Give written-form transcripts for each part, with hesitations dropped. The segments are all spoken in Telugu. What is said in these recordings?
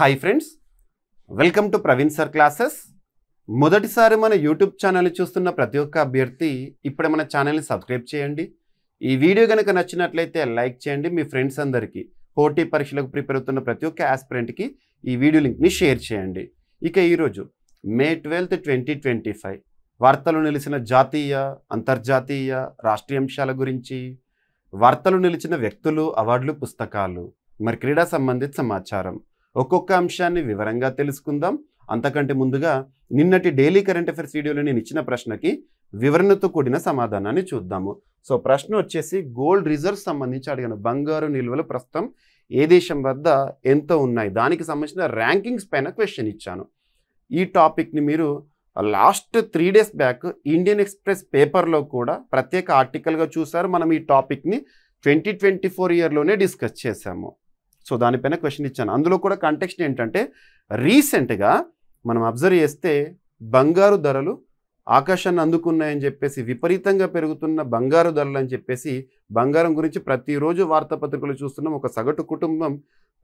Hi friends, welcome to Praveen sir classes. మొదటిసారి మన యూట్యూబ్ ఛానల్ని చూస్తున్న ప్రతి ఒక్క అభ్యర్థి ఇప్పుడే మన ఛానల్ని సబ్స్క్రైబ్ చేయండి. ఈ వీడియో కనుక నచ్చినట్లయితే లైక్ చేయండి. మీ ఫ్రెండ్స్ అందరికీ, పోటీ పరీక్షలకు ప్రిపేర్ అవుతున్న ప్రతి ఒక్క ఆస్పిరెంట్కి ఈ వీడియో లింక్ని షేర్ చేయండి. ఇక ఈరోజు మే 12, 2025 వార్తలు నిలిచిన జాతీయ, అంతర్జాతీయ, రాష్ట్రీయ అంశాల గురించి, వార్తలు నిలిచిన వ్యక్తులు, అవార్డులు, పుస్తకాలు, మరి క్రీడా సంబంధిత సమాచారం, ఒక్కొక్క అంశాన్ని వివరంగా తెలుసుకుందాం. అంతకంటే ముందుగా నిన్నటి డైలీ కరెంట్ అఫైర్స్ వీడియోలో నేను ఇచ్చిన ప్రశ్నకి వివరణతో కూడిన సమాధానాన్ని చూద్దాము. సో ప్రశ్న వచ్చేసి గోల్డ్ రిజర్వ్స్ సంబంధించి అడిగాను. బంగారు నిల్వలు ప్రస్తుతం ఏ దేశం వద్ద ఎంత ఉన్నాయి, దానికి సంబంధించిన ర్యాంకింగ్స్ పైన క్వశ్చన్ ఇచ్చాను. ఈ టాపిక్ని మీరు last 3 days back Indian express పేపర్లో కూడా ప్రత్యేక ఆర్టికల్గా చూసారు. మనం ఈ టాపిక్ని 2024 ఇయర్లోనే డిస్కస్ చేశాము. సో దానిపైన క్వశ్చన్ ఇచ్చాను. అందులో కూడా కంటెక్స్ట్ ఏంటంటే, రీసెంట్గా మనం అబ్జర్వ్ చేస్తే బంగారు ధరలు ఆకాశాన్ని అందుకున్నాయని చెప్పేసి, విపరీతంగా పెరుగుతున్న బంగారు ధరలు అని చెప్పేసి, బంగారం గురించి ప్రతిరోజు వార్తాపత్రికలు చూస్తున్నాం. ఒక సగటు కుటుంబం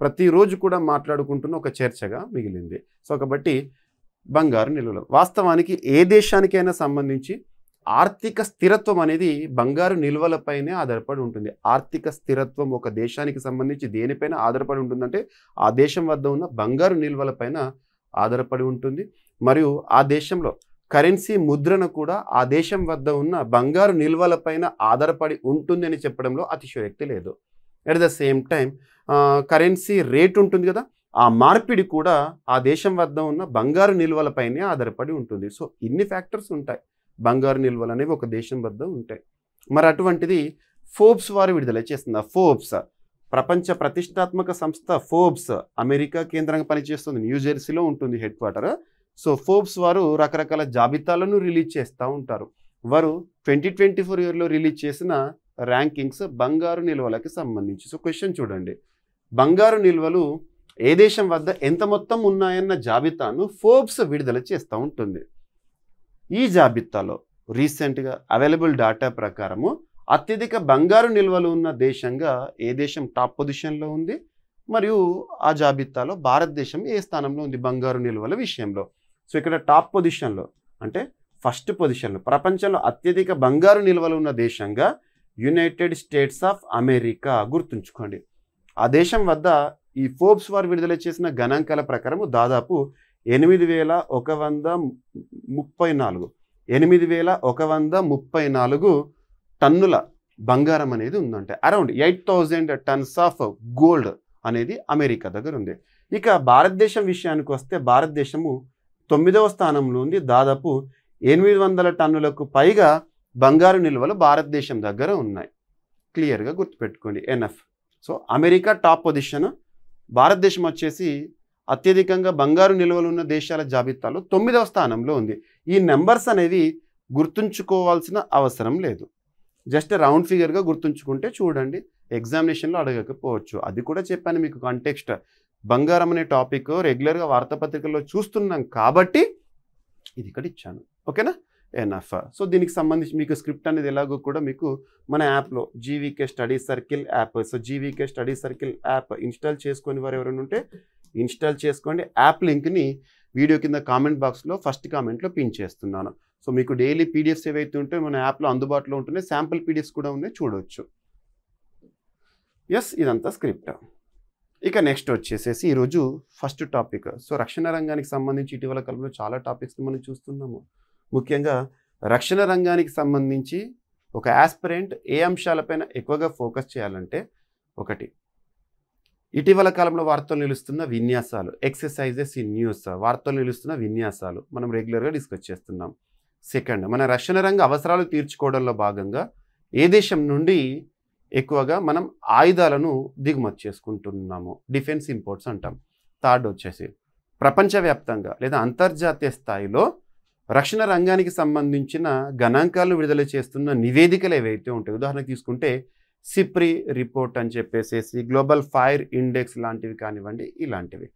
ప్రతిరోజు కూడా మాట్లాడుకుంటున్న ఒక చర్చగా మిగిలింది. సో కాబట్టి బంగారు నిల్వలు వాస్తవానికి ఏ దేశానికైనా సంబంధించి ఆర్థిక స్థిరత్వం అనేది బంగారు నిల్వలపైనే ఆధారపడి ఉంటుంది. ఆర్థిక స్థిరత్వం ఒక దేశానికి సంబంధించి దేనిపైన ఆధారపడి ఉంటుందంటే ఆ దేశం వద్ద ఉన్న బంగారు నిల్వలపైన ఆధారపడి ఉంటుంది. మరియు ఆ దేశంలో కరెన్సీ ముద్రణ కూడా ఆ దేశం వద్ద ఉన్న బంగారు నిల్వలపైన ఆధారపడి ఉంటుంది అని చెప్పడంలో అతిశయోక్తి లేదు. At the same time currency rate ఉంటుంది కదా, ఆ మార్పిడి కూడా ఆ దేశం వద్ద ఉన్న బంగారు నిల్వలపైనే ఆధారపడి ఉంటుంది. సో ఇన్ని ఫ్యాక్టర్స్ ఉంటాయి, బంగారు నిల్వలు అనేవి ఒక దేశం వద్ద ఉంటాయి. మరి అటువంటిది ఫోర్బ్స్ వారు విడుదల చేస్తుంది. ఫోర్బ్స్ ప్రపంచ ప్రతిష్టాత్మక సంస్థ. ఫోర్బ్స్ అమెరికా కేంద్రంగా పనిచేస్తుంది, న్యూజెర్సీలో ఉంటుంది హెడ్ క్వార్టర్. సో ఫోర్బ్స్ వారు రకరకాల జాబితాలను రిలీజ్ చేస్తూ ఉంటారు. వారు 2024 ఇయర్లో రిలీజ్ చేసిన ర్యాంకింగ్స్ బంగారు నిల్వలకి సంబంధించి. సో క్వశ్చన్ చూడండి, బంగారు నిల్వలు ఏ దేశం వద్ద ఎంత మొత్తం ఉన్నాయన్న జాబితాను ఫోర్బ్స్ విడుదల చేస్తూ ఉంటుంది. ఈ జాబితాలో రీసెంట్గా అవైలబుల్ డేటా ప్రకారము అత్యధిక బంగారు నిల్వలు ఉన్న దేశంగా ఏ దేశం టాప్ పొజిషన్లో ఉంది, మరియు ఆ జాబితాలో భారతదేశం ఏ స్థానంలో ఉంది బంగారు నిల్వల విషయంలో. సో ఇక్కడ టాప్ పొజిషన్లో అంటే ఫస్ట్ పొజిషన్లో ప్రపంచంలో అత్యధిక బంగారు నిల్వలు ఉన్న దేశంగా యునైటెడ్ స్టేట్స్ ఆఫ్ అమెరికా గుర్తుంచుకోండి. ఆ దేశం వద్ద ఈ ఫోర్బ్స్ వారు విడుదల చేసిన గణాంకాల ప్రకారం దాదాపు 8,134 టన్నుల బంగారం అనేది ఉందంటే అరౌండ్ 8,000 tons ఆఫ్ గోల్డ్ అనేది అమెరికా దగ్గర ఉంది. ఇక భారతదేశం విషయానికి వస్తే భారతదేశము 9వ స్థానంలో ఉంది. దాదాపు 800 టన్నులకు పైగా బంగారు నిల్వలు భారతదేశం దగ్గర ఉన్నాయి. క్లియర్గా గుర్తుపెట్టుకోండి, NF. So America top position, భారతదేశం వచ్చేసి అత్యధికంగా బంగారు నిల్వలు ఉన్న దేశాల జాబితాలో 9వ స్థానంలో ఉంది. ఈ నెంబర్స్ అనేవి గుర్తుంచుకోవాల్సిన అవసరం లేదు, జస్ట్ రౌండ్ ఫిగర్గా గుర్తుంచుకుంటే చూడండి, ఎగ్జామినేషన్లో అడగకపోవచ్చు. అది కూడా చెప్పాను మీకు కాంటెక్స్ట్. బంగారం అనే టాపిక్ రెగ్యులర్గా వార్తాపత్రికల్లో చూస్తున్నాం కాబట్టి ఇది ఇక్కడ ఇచ్చాను. ఓకేనా, ఎన్ఎఫ్. సో దీనికి సంబంధించి మీకు స్క్రిప్ట్ అనేది ఎలాగో కూడా మీకు మన యాప్లో GVK study circle app. So GVK study circle app install చేసుకొని వారు ఎవరైనా ఉంటే ఇన్స్టాల్ చేసుకోండి. యాప్ లింక్ని వీడియో కింద కామెంట్ బాక్స్లో ఫస్ట్ కామెంట్లో పిన్ చేస్తున్నాను. సో మీకు డైలీ పీడిఎఫ్స్ ఏవైతే ఉంటే మన యాప్లో అందుబాటులో ఉంటున్నాయి, శాంపుల్ పీడిఎఫ్స్ కూడా ఉన్నాయి, చూడవచ్చు. ఎస్, ఇదంతా స్క్రిప్ట్. ఇక నెక్స్ట్ వచ్చేసేసి ఈరోజు ఫస్ట్ టాపిక్. సో రక్షణ రంగానికి సంబంధించి ఇటీవల కాలంలో చాలా టాపిక్స్ని మనం చూస్తున్నాము. ముఖ్యంగా రక్షణ రంగానికి సంబంధించి ఒక ఆస్పిరెంట్ ఏ అంశాలపైన ఎక్కువగా ఫోకస్ చేయాలంటే, ఒకటి ఇటీవల కాలంలో వార్తలు నిలుస్తున్న విన్యాసాలు, ఎక్సర్సైజెస్ ఇన్ న్యూస్, వార్తలు నిలుస్తున్న విన్యాసాలు మనం రెగ్యులర్గా డిస్కస్ చేస్తున్నాం. సెకండ్, మన రక్షణ రంగ అవసరాలు తీర్చుకోవడంలో భాగంగా ఏ దేశం నుండి ఎక్కువగా మనం ఆయుధాలను దిగుమతి చేసుకుంటున్నాము, డిఫెన్స్ ఇంపోర్ట్స్ అంటాం. థర్డ్ వచ్చేసి ప్రపంచవ్యాప్తంగా లేదా అంతర్జాతీయ స్థాయిలో రక్షణ రంగానికి సంబంధించిన గణాంకాలను విడుదల చేస్తున్న నివేదికలు ఏవైతే ఉంటాయి, ఉదాహరణకు తీసుకుంటే సిప్రి రిపోర్ట్ అని చెప్పేసి, గ్లోబల్ ఫైర్ ఇండెక్స్ లాంటివి కానివ్వండి, ఇలాంటివి.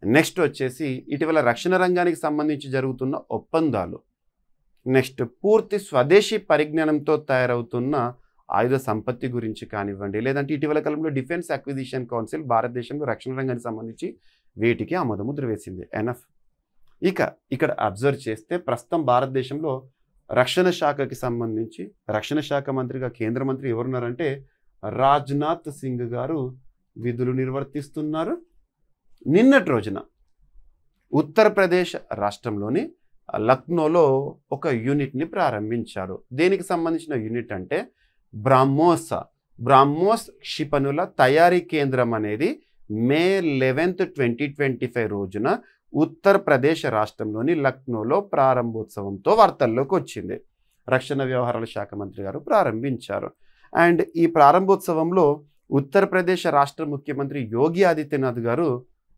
నెక్స్ట్ వచ్చేసి ఇటీవల రక్షణ రంగానికి సంబంధించి జరుగుతున్న ఒప్పందాలు. నెక్స్ట్ పూర్తి స్వదేశీ పరిజ్ఞానంతో తయారవుతున్న ఆయుధ సంపత్తి గురించి కానివ్వండి, లేదంటే ఇటీవల కాలంలో డిఫెన్స్ అక్విజిషన్ కౌన్సిల్ భారతదేశంలో రక్షణ రంగానికి సంబంధించి వీటికి ఆమోదముద్ర వేసింది. ఎనఫ్. ఇక ఇక్కడ అబ్జర్వ్ చేస్తే ప్రస్తుతం భారతదేశంలో రక్షణ శాఖకి సంబంధించి రక్షణ శాఖ మంత్రిగా కేంద్ర మంత్రి ఎవరున్నారంటే రాజ్నాథ్ సింగ్ గారు విధులు నిర్వర్తిస్తున్నారు. నిన్నటి రోజున ఉత్తరప్రదేశ్ రాష్ట్రంలోని లక్నోలో ఒక యూనిట్ని ప్రారంభించారు. దేనికి సంబంధించిన యూనిట్ అంటే బ్రాహ్మోస్ క్షిపణుల తయారీ కేంద్రం అనేది మే 11, 2025 రోజున ఉత్తరప్రదేశ్ రాష్ట్రంలోని లక్నోలో ప్రారంభోత్సవంతో వార్తల్లోకి వచ్చింది. రక్షణ వ్యవహారాల శాఖ మంత్రి గారు ప్రారంభించారు. అండ్ ఈ ప్రారంభోత్సవంలో ఉత్తరప్రదేశ్ రాష్ట్ర ముఖ్యమంత్రి యోగి ఆదిత్యనాథ్ గారు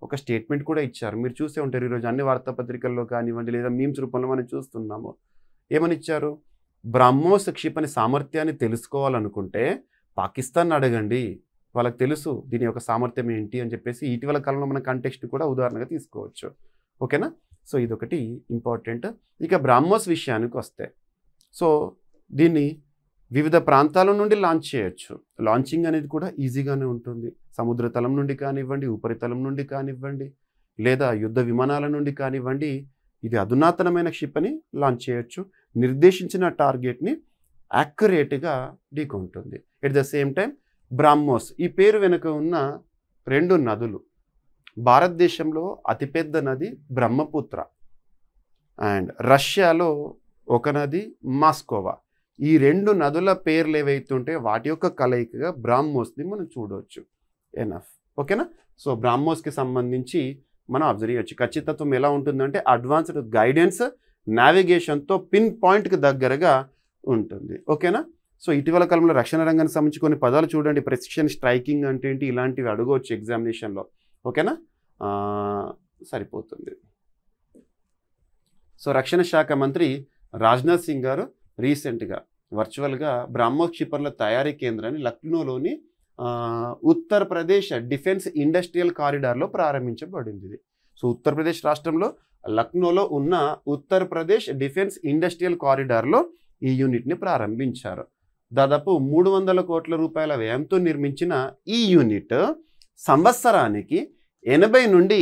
ఒక స్టేట్మెంట్ కూడా ఇచ్చారు. మీరు చూసే ఉంటారు ఈరోజు అన్ని వార్తాపత్రికల్లో కానివ్వండి లేదా మీమ్స్ రూపంలో మనం చూస్తున్నాము. ఏమని ఇచ్చారు? బ్రహ్మోస్ క్షిపణి సామర్థ్యాన్ని తెలుసుకోవాలనుకుంటే పాకిస్తాన్ అడగండి, వాళ్ళకి తెలుసు దీని యొక్క సామర్థ్యం ఏంటి అని చెప్పేసి ఇటీవల కాలంలో మన కంటెక్స్ట్ కూడా ఉదాహరణగా తీసుకోవచ్చు. ఓకేనా? సో ఇదొకటి ఇంపార్టెంట్. ఇక బ్రహ్మోస్ విషయానికి వస్తే సో దీన్ని వివిధ ప్రాంతాల నుండి లాంచ్ చేయొచ్చు. లాంచింగ్ అనేది కూడా ఈజీగానే ఉంటుంది. సముద్ర తలం నుండి కానివ్వండి, ఉపరితలం నుండి కానివ్వండి, లేదా యుద్ధ విమానాల నుండి కానివ్వండి, ఇది అధునాతనమైన క్షిపణి లాంచ్ చేయొచ్చు. నిర్దేశించిన టార్గెట్ని యాక్యురేట్గా ఢీకొంటుంది. At the same time BrahMos ఈ పేరు వెనుక ఉన్న 2 నదులు. భారతదేశంలో అతిపెద్ద నది బ్రహ్మపుత్ర అండ్ రష్యాలో ఒక నది మాస్కోవా. ఈ 2 నదుల పేర్లు ఏవైతుంటే వాటి యొక్క కలయికగా బ్రహ్మోస్ని మనం చూడవచ్చు. ఎనఫ్. ఓకేనా? సో బ్రహ్మోస్కి సంబంధించి మనం అబ్జర్వ్ చేయొచ్చు. ఖచ్చితత్వం ఎలా ఉంటుందంటే అడ్వాన్స్డ్ గైడెన్స్ నావిగేషన్తో పిన్ పాయింట్కి దగ్గరగా ఉంటుంది. ఓకేనా? సో ఇటీవల కాలంలో రక్షణ రంగానికి సంబంధించి కొన్ని పదాలు చూడండి. ప్రెసిషన్ స్ట్రైకింగ్ అంటే ఏంటి, ఇలాంటివి అడగవచ్చు ఎగ్జామినేషన్లో. ఓకేనా? సరిపోతుంది. సో రక్షణ శాఖ మంత్రి రాజ్నాథ్ సింగ్ గారు రీసెంట్గా వర్చువల్గా బ్రహ్మోస్ క్షిపణుల తయారీ కేంద్రాన్ని లక్నోలోని ఉత్తరప్రదేశ్ డిఫెన్స్ ఇండస్ట్రియల్ కారిడార్లో ప్రారంభించబడింది. ఇది సో ఉత్తరప్రదేశ్ రాష్ట్రంలో లక్నోలో ఉన్న ఉత్తరప్రదేశ్ డిఫెన్స్ ఇండస్ట్రియల్ కారిడార్లో ఈ యూనిట్ని ప్రారంభించారు. దాదాపు 300 కోట్ల రూపాయల వ్యయంతో నిర్మించిన ఈ యూనిట్ సంవత్సరానికి 80 నుండి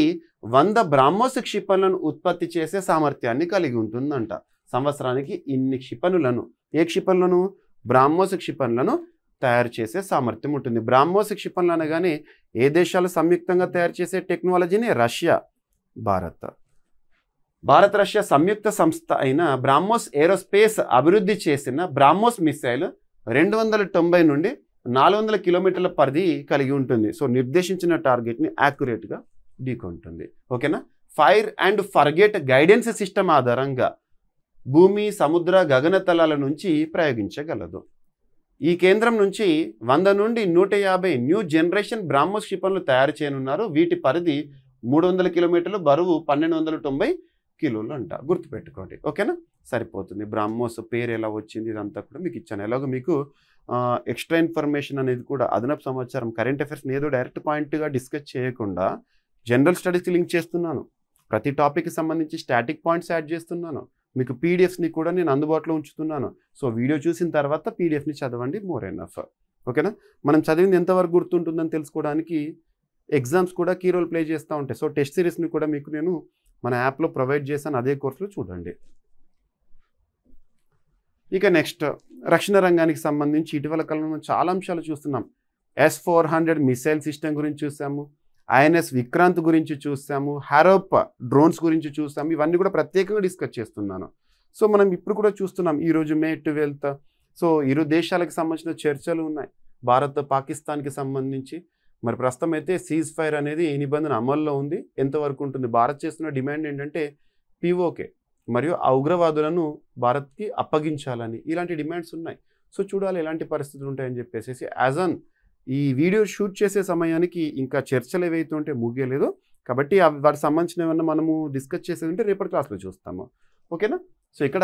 100 బ్రహ్మోస్ క్షిపణులను ఉత్పత్తి చేసే సామర్థ్యాన్ని కలిగి ఉంటుందంట. సంవత్సరానికి ఇన్ని క్షిపణులను, ఏ క్షిపణులను? బ్రహ్మోస్ క్షిపణులను తయారు చేసే సామర్థ్యం ఉంటుంది. బ్రహ్మోస్ క్షిపణులు అనగానే ఏ దేశాలు సంయుక్తంగా తయారు చేసే టెక్నాలజీని? రష్యా, భారత్ రష్యా సంయుక్త సంస్థ అయిన బ్రహ్మోస్ ఏరోస్పేస్ అభివృద్ధి చేసిన బ్రహ్మోస్ మిసైల్ 290 నుండి 400 కిలోమీటర్ల పరిధి కలిగి ఉంటుంది. సో నిర్దేశించిన టార్గెట్ని యాక్యురేట్గా ఢీకొంటుంది. ఓకేనా? Fire and forget guidance system ఆధారంగా భూమి, సముద్ర, గగనతలాల నుంచి ప్రయోగించగలదు. ఈ కేంద్రం నుంచి 100 నుండి 150 న్యూ జనరేషన్ బ్రహ్మోస్ క్షిపణులు తయారు చేయనున్నారు. వీటి పరిధి 300 కిలోమీటర్లు, బరువు 1290 కిలోలు అంట. గుర్తుపెట్టుకోండి. ఓకేనా? సరిపోతుంది. బ్రహ్మోస్ పేరు ఎలా వచ్చింది ఇదంతా కూడా మీకు ఇచ్చాను. ఎలాగో మీకు ఎక్స్ట్రా ఇన్ఫర్మేషన్ అనేది కూడా అదనపు సమాచారం, కరెంట్ అఫైర్స్ని ఏదో డైరెక్ట్ పాయింట్గా డిస్కస్ చేయకుండా జనరల్ స్టడీస్కి లింక్ చేస్తున్నాను. ప్రతి టాపిక్కి సంబంధించి స్టాటిక్ పాయింట్స్ యాడ్ చేస్తున్నాను. మీకు పీడిఎఫ్స్ని కూడా నేను అందుబాటులో ఉంచుతున్నాను. సో వీడియో చూసిన తర్వాత పీడిఎఫ్ని చదవండి. More enough. ఓకేనా? మనం చదివింది ఎంతవరకు గుర్తుంటుందని తెలుసుకోవడానికి ఎగ్జామ్స్ కూడా కీ రోల్ ప్లే చేస్తూ ఉంటాయి. సో టెస్ట్ సిరీస్ని కూడా మీకు నేను మన యాప్లో ప్రొవైడ్ చేశాను. అదే కోర్సులో చూడండి. ఇక నెక్స్ట్ రక్షణ రంగానికి సంబంధించి ఇటీవల కాలంలో చాలా అంశాలు చూస్తున్నాం. S-400 మిసైల్ సిస్టమ్ గురించి చూసాము, INS విక్రాంత్ గురించి చూసాము, హారోప్ డ్రోన్స్ గురించి చూసాము. ఇవన్నీ కూడా ప్రత్యేకంగా డిస్కస్ చేస్తున్నాను. సో మనం ఇప్పుడు కూడా చూస్తున్నాం. ఈరోజు May 12th సో ఇరు దేశాలకు సంబంధించిన చర్చలు ఉన్నాయి. భారత్ పాకిస్తాన్కి సంబంధించి మరి ప్రస్తుతం అయితే సీజ్ ఫైర్ అనేది ఈ నిబంధన అమల్లో ఉంది. ఎంతవరకు ఉంటుంది? భారత్ చేస్తున్న డిమాండ్ ఏంటంటే POK మరియు ఆ ఉగ్రవాదులను భారత్కి అప్పగించాలని, ఇలాంటి డిమాండ్స్ ఉన్నాయి. సో చూడాలి ఎలాంటి పరిస్థితులు ఉంటాయని చెప్పేసి. యాజ్ ఆన్ ఈ వీడియో షూట్ చేసే సమయానికి ఇంకా చర్చలు ఏవైతే ఉంటే ముగియలేదు కాబట్టి వాటికి సంబంధించిన ఏమన్నా మనము డిస్కస్ చేసేది ఉంటే రేపటి క్లాస్లో చూస్తాము. ఓకేనా? సో ఇక్కడ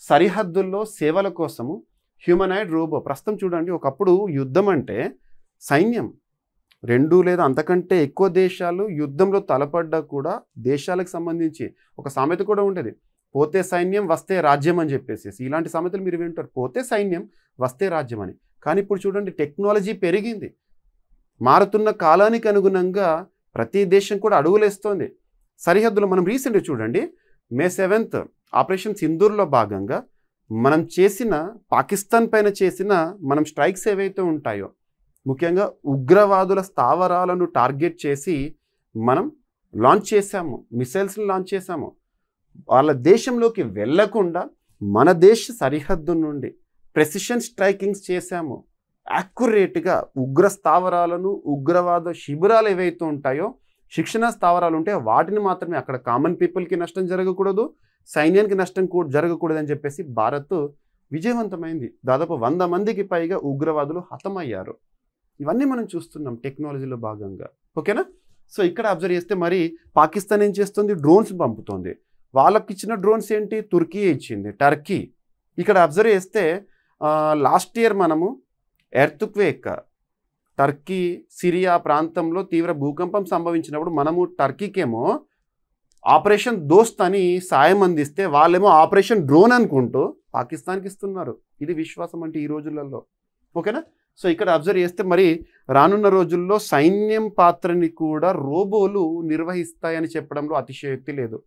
సరిహద్దుల్లో సేవల కోసము హ్యూమనాయిడ్ రోబో. ప్రస్తుతం చూడండి, ఒకప్పుడు యుద్ధం అంటే సైన్యం 2 లేదా అంతకంటే ఎక్కువ దేశాలు యుద్ధంలో తలపడ్డా కూడా దేశాలకు సంబంధించి ఒక సామెత కూడా ఉండేది, పోతే సైన్యం వస్తే రాజ్యం అని చెప్పేసి. ఇలాంటి సామెతలు మీరు వింటారు, పోతే సైన్యం వస్తే రాజ్యం అని. కానీ ఇప్పుడు చూడండి, టెక్నాలజీ పెరిగింది. మారుతున్న కాలానికి అనుగుణంగా ప్రతి దేశం కూడా అడుగులేస్తోంది. సరిహద్దులో మనం రీసెంట్గా చూడండి, మే 7th ఆపరేషన్ సింధూర్లో భాగంగా మనం చేసిన పాకిస్తాన్ పైన చేసిన మనం స్ట్రైక్స్ ఏవైతే ఉంటాయో, ముఖ్యంగా ఉగ్రవాదుల స్థావరాలను టార్గెట్ చేసి మనం లాంచ్ చేశాము, మిసైల్స్ని లాంచ్ చేశాము. వాళ్ళ దేశంలోకి వెళ్లకుండా మన దేశ సరిహద్దు నుండి ప్రెసిషన్ స్ట్రైకింగ్స్ చేశాము. యాక్యురేట్గా ఉగ్ర స్థావరాలను, ఉగ్రవాద శిబిరాలు ఏవైతే ఉంటాయో, శిక్షణ స్థావరాలు ఉంటాయో వాటిని మాత్రమే, అక్కడ కామన్ పీపుల్కి నష్టం జరగకూడదు, సైన్యానికి నష్టం జరగకూడదు అని చెప్పేసి భారత్ విజయవంతమైంది. దాదాపు 100 మందికి పైగా ఉగ్రవాదులు హతమయ్యారు. ఇవన్నీ మనం చూస్తున్నాం టెక్నాలజీలో భాగంగా. ఓకేనా? సో ఇక్కడ అబ్జర్వ్ చేస్తే మరి పాకిస్తాన్ ఏం చేస్తుంది? డ్రోన్స్ పంపుతోంది. వాళ్ళకి ఇచ్చిన డ్రోన్స్ ఏంటి? తుర్కీ ఇచ్చింది, టర్కీ. ఇక్కడ అబ్జర్వ్ చేస్తే లాస్ట్ ఇయర్ మనము ఎర్త్క్వేక్, టర్కీ సిరియా ప్రాంతంలో తీవ్ర భూకంపం సంభవించినప్పుడు మనము టర్కీకేమో ఆపరేషన్ దోస్త్ అని సాయం అందిస్తే వాళ్ళేమో ఆపరేషన్ డ్రోన్ అనుకుంటూ పాకిస్తాన్కి ఇస్తున్నారు. ఇది విశ్వాసం అంటే ఈ రోజులలో. ఓకేనా? సో ఇక్కడ అబ్జర్వ్ చేస్తే మరి రానున్న రోజుల్లో సైన్యం పాత్రని కూడా రోబోలు నిర్వహిస్తాయని చెప్పడంలో అతిశయోక్తి లేదు.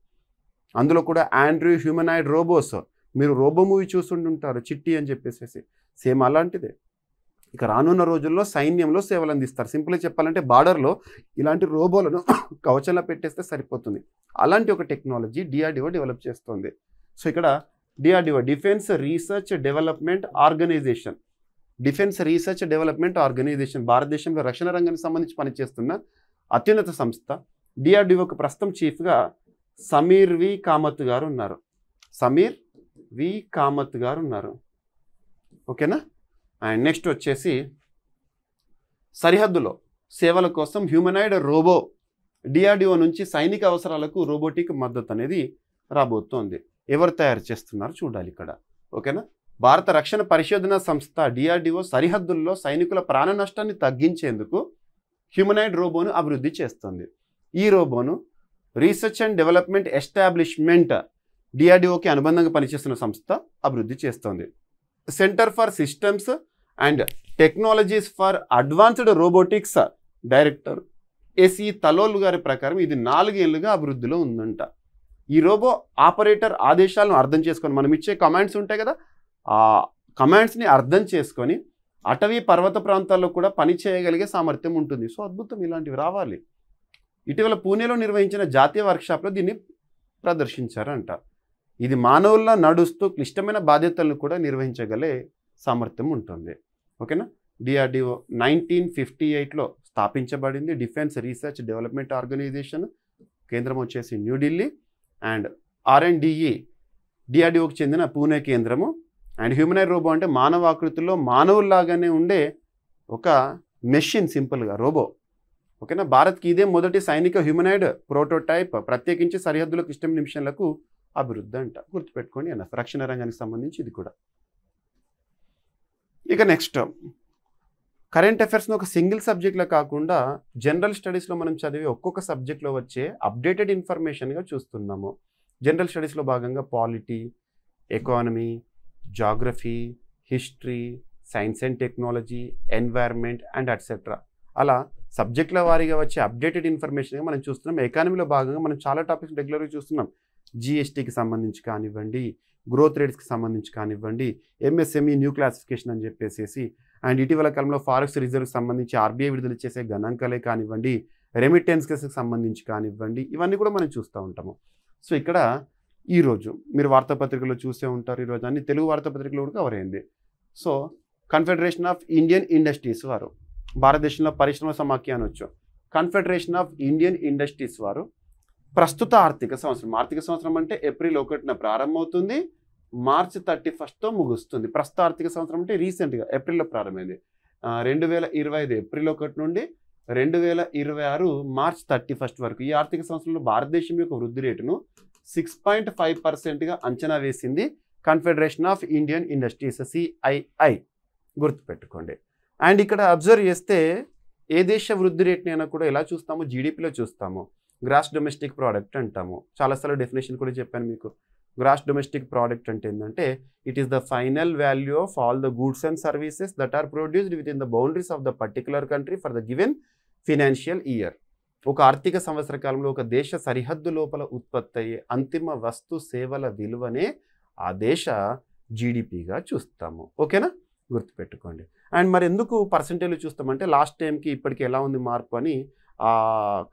అందులో కూడా ఆండ్రూ హ్యూమనాయిడ్ రోబోస్, మీరు రోబో మూవీ చూస్తుంటారు చిట్టి అని చెప్పేసి, సేమ్ అలాంటిదే. ఇక రానున్న రోజుల్లో సైన్యంలో సేవలు అందిస్తారు. సింపుల్గా చెప్పాలంటే బార్డర్లో ఇలాంటి రోబోలను కవచంలో పెట్టేస్తే సరిపోతుంది. అలాంటి ఒక టెక్నాలజీ డిఆర్డిఓ డెవలప్ చేస్తుంది. సో ఇక్కడ DRDO, defence research development organisation, defence research development organisation భారతదేశంలో రక్షణ రంగానికి సంబంధించి పనిచేస్తున్న అత్యున్నత సంస్థ. డిఆర్డిఓకి ప్రస్తుతం చీఫ్గా సమీర్ వి కామత్ గారు ఉన్నారు. సమీర్ వి కామత్ గారు ఉన్నారు. ఓకేనా? అండ్ నెక్స్ట్ వచ్చేసి సరిహద్దులో సేవల కోసం హ్యూమనాయిడ్ రోబో, డిఆర్డిఓ నుంచి సైనిక అవసరాలకు రోబోటిక్ మద్దతు అనేది రాబోతోంది. ఎవరు తయారు చేస్తున్నారు చూడాలి ఇక్కడ. ఓకేనా? భారత రక్షణ పరిశోధన సంస్థ డిఆర్డిఓ సరిహద్దుల్లో సైనికుల ప్రాణ నష్టాన్ని తగ్గించేందుకు హ్యూమనాయిడ్ రోబోను అభివృద్ధి చేస్తుంది. ఈ రోబోను రీసెర్చ్ అండ్ డెవలప్మెంట్ ఎస్టాబ్లిష్మెంట్, డిఆర్డిఓకి అనుబంధంగా పనిచేస్తున్న సంస్థ అభివృద్ధి చేస్తోంది. Centre for systems and technologies for advanced robotics director S E Talole గారి ప్రకారం ఇది 4 ఏళ్లుగా అభివృద్ధిలో ఉందంట. ఈ రోబో ఆపరేటర్ ఆదేశాలను అర్థం చేసుకొని, మనం ఇచ్చే కమాండ్స్ ఉంటాయి కదా, ఆ కమాండ్స్ని అర్థం చేసుకొని అటవీ పర్వత ప్రాంతాల్లో కూడా పని చేయగలిగే సామర్థ్యం ఉంటుంది. సో అద్భుతం, ఇలాంటివి రావాలి. ఇటీవల పూణేలో నిర్వహించిన జాతీయ వర్క్షాప్లో దీన్ని ప్రదర్శించారంట. ఇది మానవుల్లా నడుస్తూ క్లిష్టమైన బాధ్యతలను కూడా నిర్వహించగలే సామర్థ్యం ఉంటుంది. ఓకేనా? డిఆర్డిఓ 1958లో స్థాపించబడింది. డిఫెన్స్ రీసెర్చ్ డెవలప్మెంట్ ఆర్గనైజేషన్, కేంద్రం వచ్చేసి న్యూఢిల్లీ. అండ్ R&DE డిఆర్డిఓకి చెందిన పూణే కేంద్రము. అండ్ హ్యూమనాయిడ్ రోబో అంటే మానవ ఆకృతిలో మానవుల్లాగానే ఉండే ఒక మెషిన్, సింపుల్గా రోబో. ఓకేనా? భారత్కి ఇదే మొదటి సైనిక హ్యూమనాయిడ్ ప్రోటోటైప్, ప్రత్యేకించి సరిహద్దుల క్లిష్ట నిమిషాలకు అభివృద్ధి అంట. గుర్తుపెట్టుకోండి అన్న రక్షణ రంగానికి సంబంధించి ఇది కూడా. ఇక నెక్స్ట్ కరెంట్ అఫైర్స్ను ఒక సింగిల్ సబ్జెక్ట్లో కాకుండా జనరల్ స్టడీస్లో మనం చదివే ఒక్కొక్క సబ్జెక్ట్లో వచ్చే అప్డేటెడ్ ఇన్ఫర్మేషన్గా చూస్తున్నాము. జనరల్ స్టడీస్లో భాగంగా polity, economy, geography, history, science and technology, environment and etcetera, అలా సబ్జెక్టుల వారీగా వచ్చే అప్డేటెడ్ ఇన్ఫర్మేషన్గా మనం చూస్తున్నాం. ఎకానమీలో భాగంగా మనం చాలా టాపిక్స్ రెగ్యులర్గా చూస్తున్నాం. జిఎస్టీకి సంబంధించి కానివ్వండి, గ్రోత్ రేట్స్కి సంబంధించి కానివ్వండి, ఎంఎస్ఎంఈ న్యూ క్లాసిఫికేషన్ అని చెప్పేసి, అండ్ ఇటీవల కాలంలో ఫారెక్స్ రిజర్వ్కి సంబంధించి ఆర్బీఐ విడుదల చేసే గణాంకాలే కానివ్వండి, రెమిటెన్స్కి సంబంధించి కానివ్వండి, ఇవన్నీ కూడా మనం చూస్తూ ఉంటాము. సో ఇక్కడ ఈరోజు మీరు వార్తాపత్రికలో చూసే ఉంటారు, ఈరోజు అన్ని తెలుగు వార్తాపత్రికలు కూడా కవర్ అయింది. So confederation of Indian industries వారు, భారతదేశంలో పరిశ్రమ సమాఖ్య అనొచ్చు, కన్ఫెడరేషన్ ఆఫ్ ఇండియన్ ఇండస్ట్రీస్ వారు ప్రస్తుత ఆర్థిక సంవత్సరం అంటే ఏప్రిల్ 1న ప్రారంభమవుతుంది, మార్చి 31తో ముగుస్తుంది. ప్రస్తుత ఆర్థిక సంవత్సరం అంటే రీసెంట్గా ఏప్రిల్లో ప్రారంభమైంది. 2025 ఏప్రిల్ 1 నుండి 2026 మార్చ్ 31 వరకు ఈ ఆర్థిక సంవత్సరంలో భారతదేశం యొక్క వృద్ధి రేటును 6.5%గా అంచనా వేసింది confederation of Indian industries, CII. గుర్తుపెట్టుకోండి. అండ్ ఇక్కడ అబ్జర్వ్ చేస్తే ఏ దేశ వృద్ధి రేట్ని అయినా కూడా ఎలా చూస్తాము? జీడిపిలో చూస్తాము. గ్రాస్ డొమెస్టిక్ ప్రోడక్ట్ అంటాము. చాలాసార్లు డెఫినేషన్ కూడా చెప్పాను మీకు. గ్రాస్ డొమెస్టిక్ ప్రోడక్ట్ అంటే ఏంటంటే it is the final value of all the goods and services that are produced within the boundaries of the particular country for the given financial year. ఒక ఆర్థిక సంవత్సర కాలంలో ఒక దేశ సరిహద్దు లోపల ఉత్పత్తి అయ్యే అంతిమ వస్తు సేవల విలువనే ఆ దేశ జీడిపిగా చూస్తాము. ఓకేనా, గుర్తుపెట్టుకోండి. అండ్ మరి ఎందుకు పర్సంటేజ్లో చూస్తామంటే లాస్ట్ టైంకి ఇప్పటికి ఎలా ఉంది మార్పు అని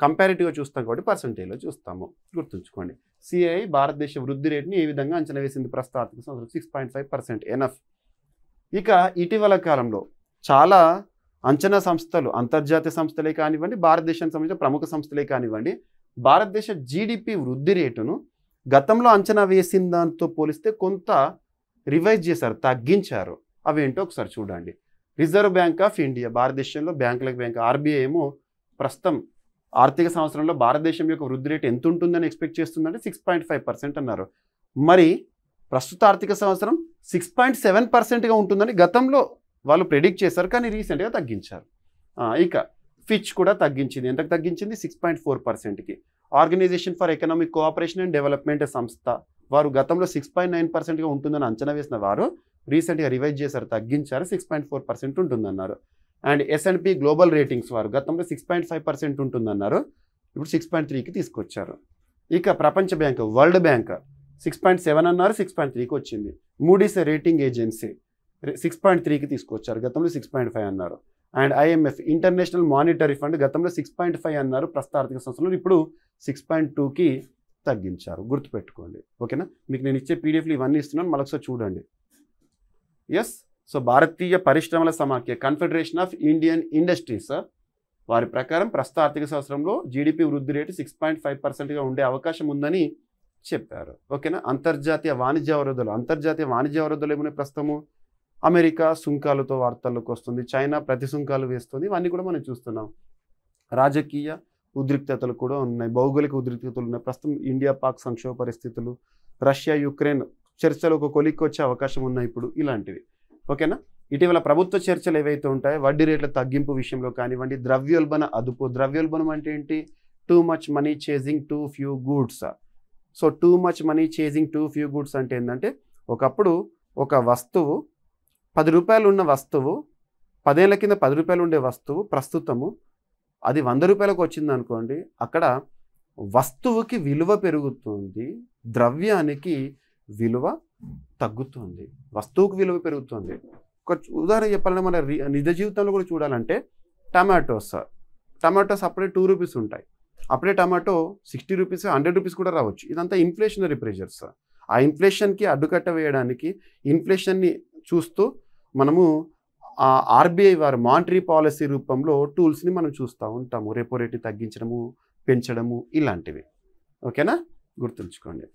కంపారిటివ్గా చూస్తాం కాబట్టి పర్సంటేజ్లో చూస్తాము. గుర్తుంచుకోండి. సిఐ భారతదేశ వృద్ధి రేటుని ఏ విధంగా అంచనా వేసింది ప్రస్తుత ఆర్థిక సంవత్సరం? 6.5% ఎనఫ్. ఇక ఇటీవల కాలంలో చాలా అంచనా సంస్థలు, అంతర్జాతీయ సంస్థలే కానివ్వండి, భారతదేశానికి సంబంధించిన ప్రముఖ సంస్థలే కానివ్వండి, భారతదేశ జీడిపి వృద్ధి రేటును గతంలో అంచనా వేసిన దాంతో పోలిస్తే కొంత రివైజ్ చేశారు, తగ్గించారు. అవేంటో ఒకసారి చూడండి. రిజర్వ్ బ్యాంక్ ఆఫ్ ఇండియా, భారతదేశంలో బ్యాంకులకు బ్యాంక్, ఆర్బీఐ ఏమో ప్రస్తుతం ఆర్థిక సంవత్సరంలో భారతదేశం యొక్క వృద్ధి రేటు ఎంత ఉంటుందని ఎక్స్పెక్ట్ చేస్తుందంటే 6.5% అన్నారు. మరి ప్రస్తుత ఆర్థిక సంవత్సరం 6.7%గా ఉంటుందని గతంలో వాళ్ళు ప్రెడిక్ట్ చేశారు, కానీ రీసెంట్గా తగ్గించారు. ఇక ఫిచ్ కూడా తగ్గించింది. ఎంతకు తగ్గించింది? 6.4%కి. Organisation for economic cooperation and development సంస్థ వారు గతంలో 6.9%గా ఉంటుందని అంచనా వేసిన వారు రీసెంట్గా రివైజ్ చేశారు, తగ్గించారు, 6.4% ఉంటుందన్నారు. అండ్ S&P గ్లోబల్ రేటింగ్స్ వారు గతంలో 6.5% ఉంటుందన్నారు, ఇప్పుడు 6.3కి తీసుకొచ్చారు. ఇక ప్రపంచ బ్యాంక్, వరల్డ్ బ్యాంక్ 6.7 అన్నారు, 6.3కి వచ్చింది. మూడీస్ రేటింగ్ ఏజెన్సీ 6.3కి తీసుకొచ్చారు, గతంలో 6.5 అన్నారు. And IMF international monetary fund గతంలో 6.5 అన్నారు ప్రస్తుత ఆర్థిక సంవత్సరంలో, ఇప్పుడు 6.2కి తగ్గించారు. గుర్తుపెట్టుకోండి. ఓకేనా, మీకు నేను ఇచ్చే పీడిఎఫ్లు ఇవన్నీ ఇస్తున్నాను, మరొకసారి చూడండి. ఎస్, సో భారతీయ పరిశ్రమల సమాఖ్య, కన్ఫెడరేషన్ ఆఫ్ ఇండియన్ ఇండస్ట్రీస్ వారి ప్రకారం ప్రస్తుత ఆర్థిక సంవత్సరంలో జీడిపి వృద్ధి రేటు 6.5%గా ఉండే అవకాశం ఉందని చెప్పారు. ఓకేనా, అంతర్జాతీయ వాణిజ్య అవరోధాలు ఏమైనా ప్రస్తుతము అమెరికా సుంకాలతో వార్తల్లోకి వస్తుంది, చైనా ప్రతి సుంకాలు వేస్తుంది, ఇవన్నీ కూడా మనం చూస్తున్నాం. రాజకీయ ఉద్రిక్తతలు కూడా ఉన్నాయి, భౌగోళిక ఉద్రిక్తతలు ఉన్నాయి. ప్రస్తుతం ఇండియా పాక్ సంక్షోభ పరిస్థితులు, రష్యా యుక్రెయిన్ చర్చలు ఒక కొలిక్కి వచ్చే అవకాశం ఉన్నాయి ఇప్పుడు, ఇలాంటివి. ఓకేనా, ఇటీవల ప్రభుత్వ చర్చలు ఏవైతే ఉంటాయో వడ్డీ రేట్ల తగ్గింపు విషయంలో కానివ్వండి, ద్రవ్యోల్బణ అదుపు. ద్రవ్యోల్బణం అంటే ఏంటి? Too much money chasing two few goods. So too much money chasing two few goods అంటే ఏంటంటే, ఒకప్పుడు ఒక వస్తువు 10 రూపాయలు ఉన్న వస్తువు, 10 ఏళ్ల కింద 10 రూపాయలు ఉండే వస్తువు ప్రస్తుతము అది 100 రూపాయలకు వచ్చింది అనుకోండి, అక్కడ వస్తువుకి విలువ పెరుగుతుంది, ద్రవ్యానికి విలువ తగ్గుతుంది, వస్తువుకు విలువ పెరుగుతుంది. ఒక ఉదాహరణ చెప్పాలంటే మన నిజ జీవితంలో కూడా చూడాలంటే టమాటోస్ అప్పుడే 2 రూపీస్ ఉంటాయి, అప్పుడే టమాటో 60 రూపీస్ 100 రూపీస్ కూడా రావచ్చు. ఇదంతా ఇన్ఫ్లేషనరీ ప్రెషర్స్. ఆ ఇన్ఫ్లేషన్కి అడ్డుకట్ట వేయడానికి, ఇన్ఫ్లేషన్ని చూస్తూ మనము ఆర్బీఐ వారి మానిటరీ పాలసీ రూపంలో టూల్స్ని మనం చూస్తూ ఉంటాము, రెపో రేట్ని తగ్గించడము, పెంచడము, ఇలాంటివి. ఓకేనా, గుర్తుంచుకోండి.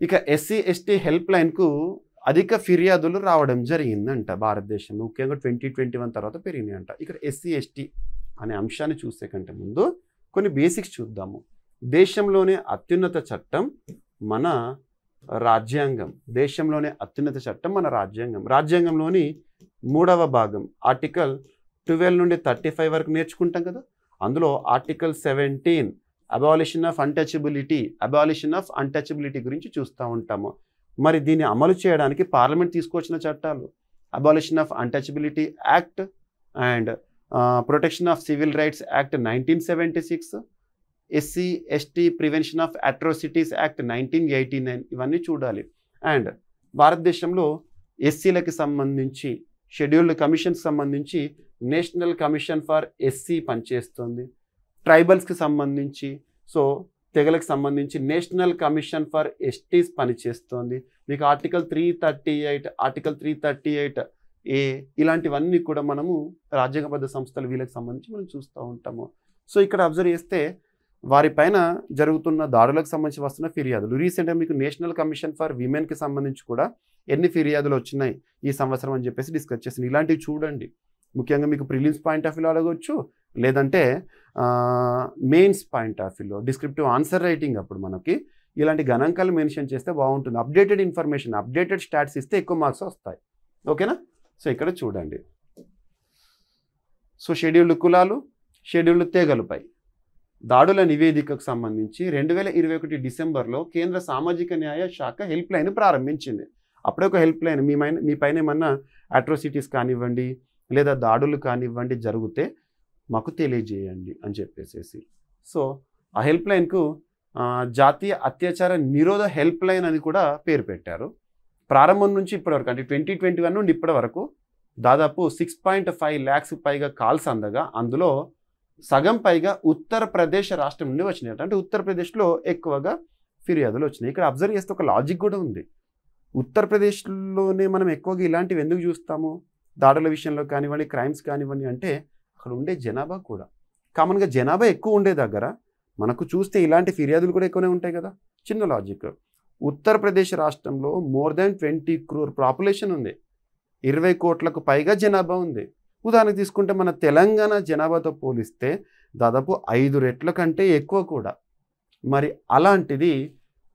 ఇక SC/ST హెల్ప్ లైన్కు అధిక ఫిర్యాదులు రావడం జరిగిందంట భారతదేశంలో, ముఖ్యంగా 2021 తర్వాత పెరిగినాయంట. ఇక్కడ SC/ST అనే అంశాన్ని చూసే కంటే ముందు కొన్ని బేసిక్స్ చూద్దాము. దేశంలోనే అత్యున్నత చట్టం మన రాజ్యాంగం. దేశంలోనే అత్యున్నత చట్టం మన రాజ్యాంగం. రాజ్యాంగంలోని 3వ భాగం ఆర్టికల్ 12 నుండి 35 వరకు నేర్చుకుంటాం కదా. అందులో ఆర్టికల్ 17 అబాలిషన్ ఆఫ్ అన్టచబిలిటీ గురించి చూస్తూ ఉంటాము. మరి దీన్ని అమలు చేయడానికి పార్లమెంట్ తీసుకొచ్చిన చట్టాలు abolition of untouchability act and protection of civil rights act 1976, SC/ST prevention of atrocities act 1989, ఇవన్నీ చూడాలి. అండ్ భారతదేశంలో ఎస్సీలకి సంబంధించి షెడ్యూల్డ్ కమిషన్కి సంబంధించి నేషనల్ కమిషన్ ఫర్ SC పనిచేస్తుంది. ట్రైబల్స్కి సంబంధించి, సో తెగలకు సంబంధించి నేషనల్ కమిషన్ ఫర్ STs పనిచేస్తుంది. మీకు ఆర్టికల్ 338A ఇలాంటివన్నీ కూడా మనము రాజ్యాంగబద్ధ సంస్థలు వీళ్ళకి సంబంధించి మనం చూస్తూ ఉంటాము. సో ఇక్కడ అబ్జర్వ్ చేస్తే వారిపైన జరుగుతున్న దాడులకు సంబంధించి వస్తున్న ఫిర్యాదులు, రీసెంట్గా మీకు నేషనల్ కమిషన్ ఫర్ విమెన్కి సంబంధించి కూడా ఎన్ని ఫిర్యాదులు వచ్చినాయి ఈ సంవత్సరం అని చెప్పేసి డిస్కస్ చేసింది. ఇలాంటివి చూడండి. ముఖ్యంగా మీకు ప్రిలిమ్స్ పాయింట్ ఆఫ్ వ్యూలో అడగవచ్చు, లేదంటే మెయిన్స్ పాయింట్ ఆఫ్ వ్యూలో డిస్క్రిప్టివ్ ఆన్సర్ రైటింగ్ అప్పుడు మనకి ఇలాంటి గణాంకాలు మెన్షన్ చేస్తే బాగుంటుంది. అప్డేటెడ్ ఇన్ఫర్మేషన్, అప్డేటెడ్ స్టాట్స్ ఇస్తే ఎక్కువ మార్క్స్ వస్తాయి. ఓకేనా, సో ఇక్కడ చూడండి. సో షెడ్యూల్డ్ కులాలు, షెడ్యూల్డ్ తెగలపై దాడుల నివేదికకు సంబంధించి 2021 డిసెంబర్లో కేంద్ర సామాజిక న్యాయ శాఖ హెల్ప్ లైన్ ప్రారంభించింది. అప్పుడే ఒక హెల్ప్ లైన్ మీ పైన ఏమన్నా అట్రోసిటీస్ కానివ్వండి లేదా దాడులు కానివ్వండి జరిగితే మాకు తెలియజేయండి అని చెప్పేసి. సో ఆ హెల్ప్ లైన్కు జాతీయ అత్యాచార నిరోధ హెల్ప్ లైన్ అని కూడా పేరు పెట్టారు. ప్రారంభం నుంచి ఇప్పటివరకు అంటే 2021 నుండి ఇప్పటి వరకు దాదాపు 6.5 lakhs పైగా కాల్స్ అందగా అందులో సగం పైగా ఉత్తరప్రదేశ్ రాష్ట్రం నుండి వచ్చినాయి. అంటే ఉత్తరప్రదేశ్లో ఎక్కువగా ఫిర్యాదులు వచ్చినాయి. ఇక్కడ అబ్జర్వ్ చేస్తే ఒక లాజిక్ కూడా ఉంది. ఉత్తరప్రదేశ్లోనే మనం ఎక్కువగా ఇలాంటివి ఎందుకు చూస్తాము, దాడుల విషయంలో కానివ్వండి, క్రైమ్స్ కానివ్వండి, అంటే అక్కడ ఉండే జనాభా కూడా కామన్గా జనాభా ఎక్కువ ఉండే దగ్గర మనకు చూస్తే ఇలాంటి ఫిర్యాదులు కూడా ఎక్కువనే ఉంటాయి కదా. చిన్న లాజిక్. ఉత్తరప్రదేశ్ రాష్ట్రంలో more than 20 crore పాపులేషన్ ఉంది, 20 కోట్లకు పైగా జనాభా ఉంది. ఉదాహరణకు తీసుకుంటే మన తెలంగాణ జనాభాతో పోలిస్తే దాదాపు 5 రెట్ల కంటే ఎక్కువ కూడా. మరి అలాంటిది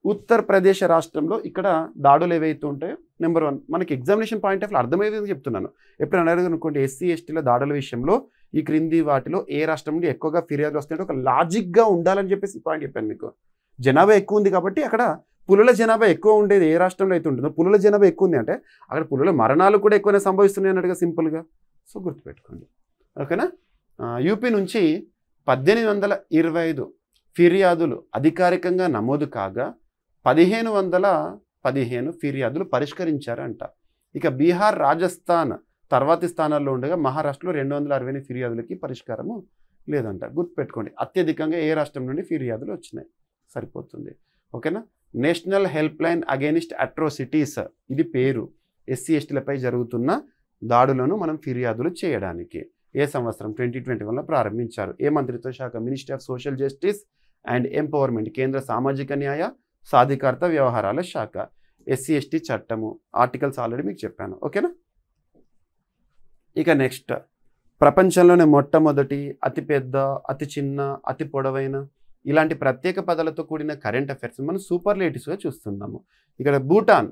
ఉత్తరప్రదేశ్ రాష్ట్రంలో ఇక్కడ దాడులు ఏవైతే ఉంటాయో నెంబర్ 1 మనకి ఎగ్జామినేషన్ పాయింట్ ఆఫ్ వ్యూ అర్థమయ్యేది చెప్తున్నాను. ఎప్పుడైనా అడిగారు అనుకోండి ఎస్సీ ఎస్టీల దాడుల విషయంలో ఈ క్రింది వాటిలో ఏ రాష్ట్రం నుండి ఎక్కువగా ఫిర్యాదులు వస్తాయంటే ఒక లాజిక్గా ఉండాలని చెప్పేసి పాయింట్ చెప్పాను మీకు. జనాభా ఎక్కువ ఉంది కాబట్టి అక్కడ పులుల జనాభా ఎక్కువ ఉండేది ఏ రాష్ట్రంలో అయితే ఉంటుందో పులుల జనాభా ఎక్కువ ఉంది అంటే అక్కడ పులుల మరణాలు కూడా ఎక్కువనే సంభవిస్తున్నాయి అన్నట్టుగా సింపుల్గా. సో గుర్తుపెట్టుకోండి. ఓకేనా. యూపీ నుంచి 1825 ఫిర్యాదులు అధికారికంగా నమోదు కాగా 1515 ఫిర్యాదులు పరిష్కరించారంట. ఇక బీహార్, రాజస్థాన్ తర్వాతి స్థానాల్లో ఉండగా మహారాష్ట్రలో 268 ఫిర్యాదులకి పరిష్కారము లేదంట. గుర్తుపెట్టుకోండి. అత్యధికంగా ఏ రాష్ట్రం నుండి ఫిర్యాదులు వచ్చినాయి సరిపోతుంది. ఓకేనా. National help line against atrocities ఇది పేరు. ఎస్సీ ఎస్టీలపై జరుగుతున్న దాడులను మనం ఫిర్యాదులు చేయడానికి ఏ సంవత్సరం 2021లో ప్రారంభించారు. ఏ మంత్రిత్వ శాఖ? Ministry of social justice and empowerment, కేంద్ర సామాజిక న్యాయ సాధికారత వ్యవహారాల శాఖ. ఎస్సీ ఎస్టీ చట్టము ఆర్టికల్స్ ఆల్రెడీ మీకు చెప్పాను. ఓకేనా. ఇక నెక్స్ట్, ప్రపంచంలోనే మొట్టమొదటి, అతిపెద్ద, అతి చిన్న, అతి పొడవైన ఇలాంటి ప్రత్యేక పదాలతో కూడిన కరెంట్ అఫైర్స్ మనం సూపర్లేటివ్స్గా చూస్తున్నాము. ఇక్కడ భూటాన్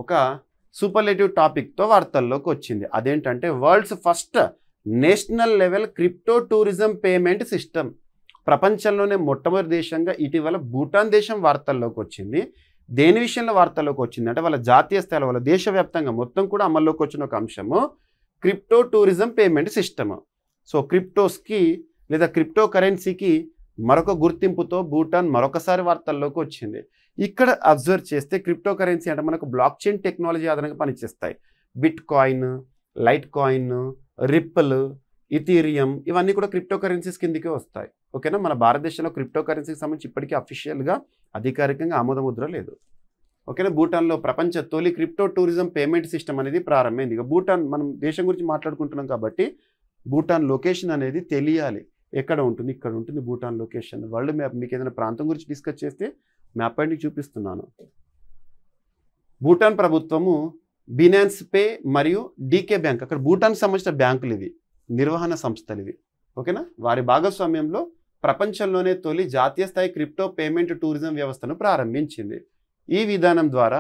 ఒక సూపర్లేటివ్ టాపిక్తో వార్తల్లోకి వచ్చింది. అదేంటంటే world's first national level crypto tourism payment system. ప్రపంచంలోనే మొట్టమొదటి దేశంగా ఇటీవల భూటాన్ దేశం వార్తల్లోకి వచ్చింది. దేని విషయంలో వార్తల్లోకి వచ్చింది అంటే వాళ్ళ జాతీయ స్థాయిలో వాళ్ళ దేశవ్యాప్తంగా మొత్తం కూడా అమల్లోకి వచ్చిన ఒక అంశము crypto tourism payment system. So క్రిప్టోస్కి లేదా క్రిప్టో కరెన్సీకి మరొక గుర్తింపుతో భూటాన్ మరొకసారి వార్తల్లోకి వచ్చింది. ఇక్కడ అబ్జర్వ్ చేస్తే క్రిప్టో కరెన్సీ అంటే మనకు బ్లాక్ చైన్ టెక్నాలజీ ఆధారంగా పనిచేస్తాయి. Bitcoin, litecoin, ripple, ethereum ఇవన్నీ కూడా క్రిప్టో కరెన్సీస్ కిందకే వస్తాయి. ఓకేనా. మన భారతదేశంలో క్రిప్టో కరెన్సీకి సంబంధించి ఇప్పటికీ అఫీషియల్గా అధికారికంగా ఆమోదముద్ర లేదు. ఓకేనా. భూటాన్లో ప్రపంచ తొలి క్రిప్టో టూరిజం పేమెంట్ సిస్టమ్ అనేది ప్రారంభమైంది. ఇక భూటాన్ మనం దేశం గురించి మాట్లాడుకుంటున్నాం కాబట్టి భూటాన్ లొకేషన్ అనేది తెలియాలి. ఎక్కడ ఉంటుంది? ఇక్కడ ఉంటుంది భూటాన్ లొకేషన్. వరల్డ్ మ్యాప్ మీకు ఏదైనా ప్రాంతం గురించి డిస్కస్ చేస్తే మ్యాప్ పైన చూపిస్తున్నాను. భూటాన్ ప్రభుత్వము బినాన్స్ పే మరియు డీకే బ్యాంక్, అక్కడ భూటాన్కి సంబంధించిన బ్యాంకులు ఇవి, నిర్వహణ సంస్థలు ఇవి. ఓకేనా. వారి భాగస్వామ్యంలో ప్రపంచంలోనే తొలి జాతీయ స్థాయి క్రిప్టో పేమెంట్ టూరిజం వ్యవస్థను ప్రారంభించింది. ఈ విధానం ద్వారా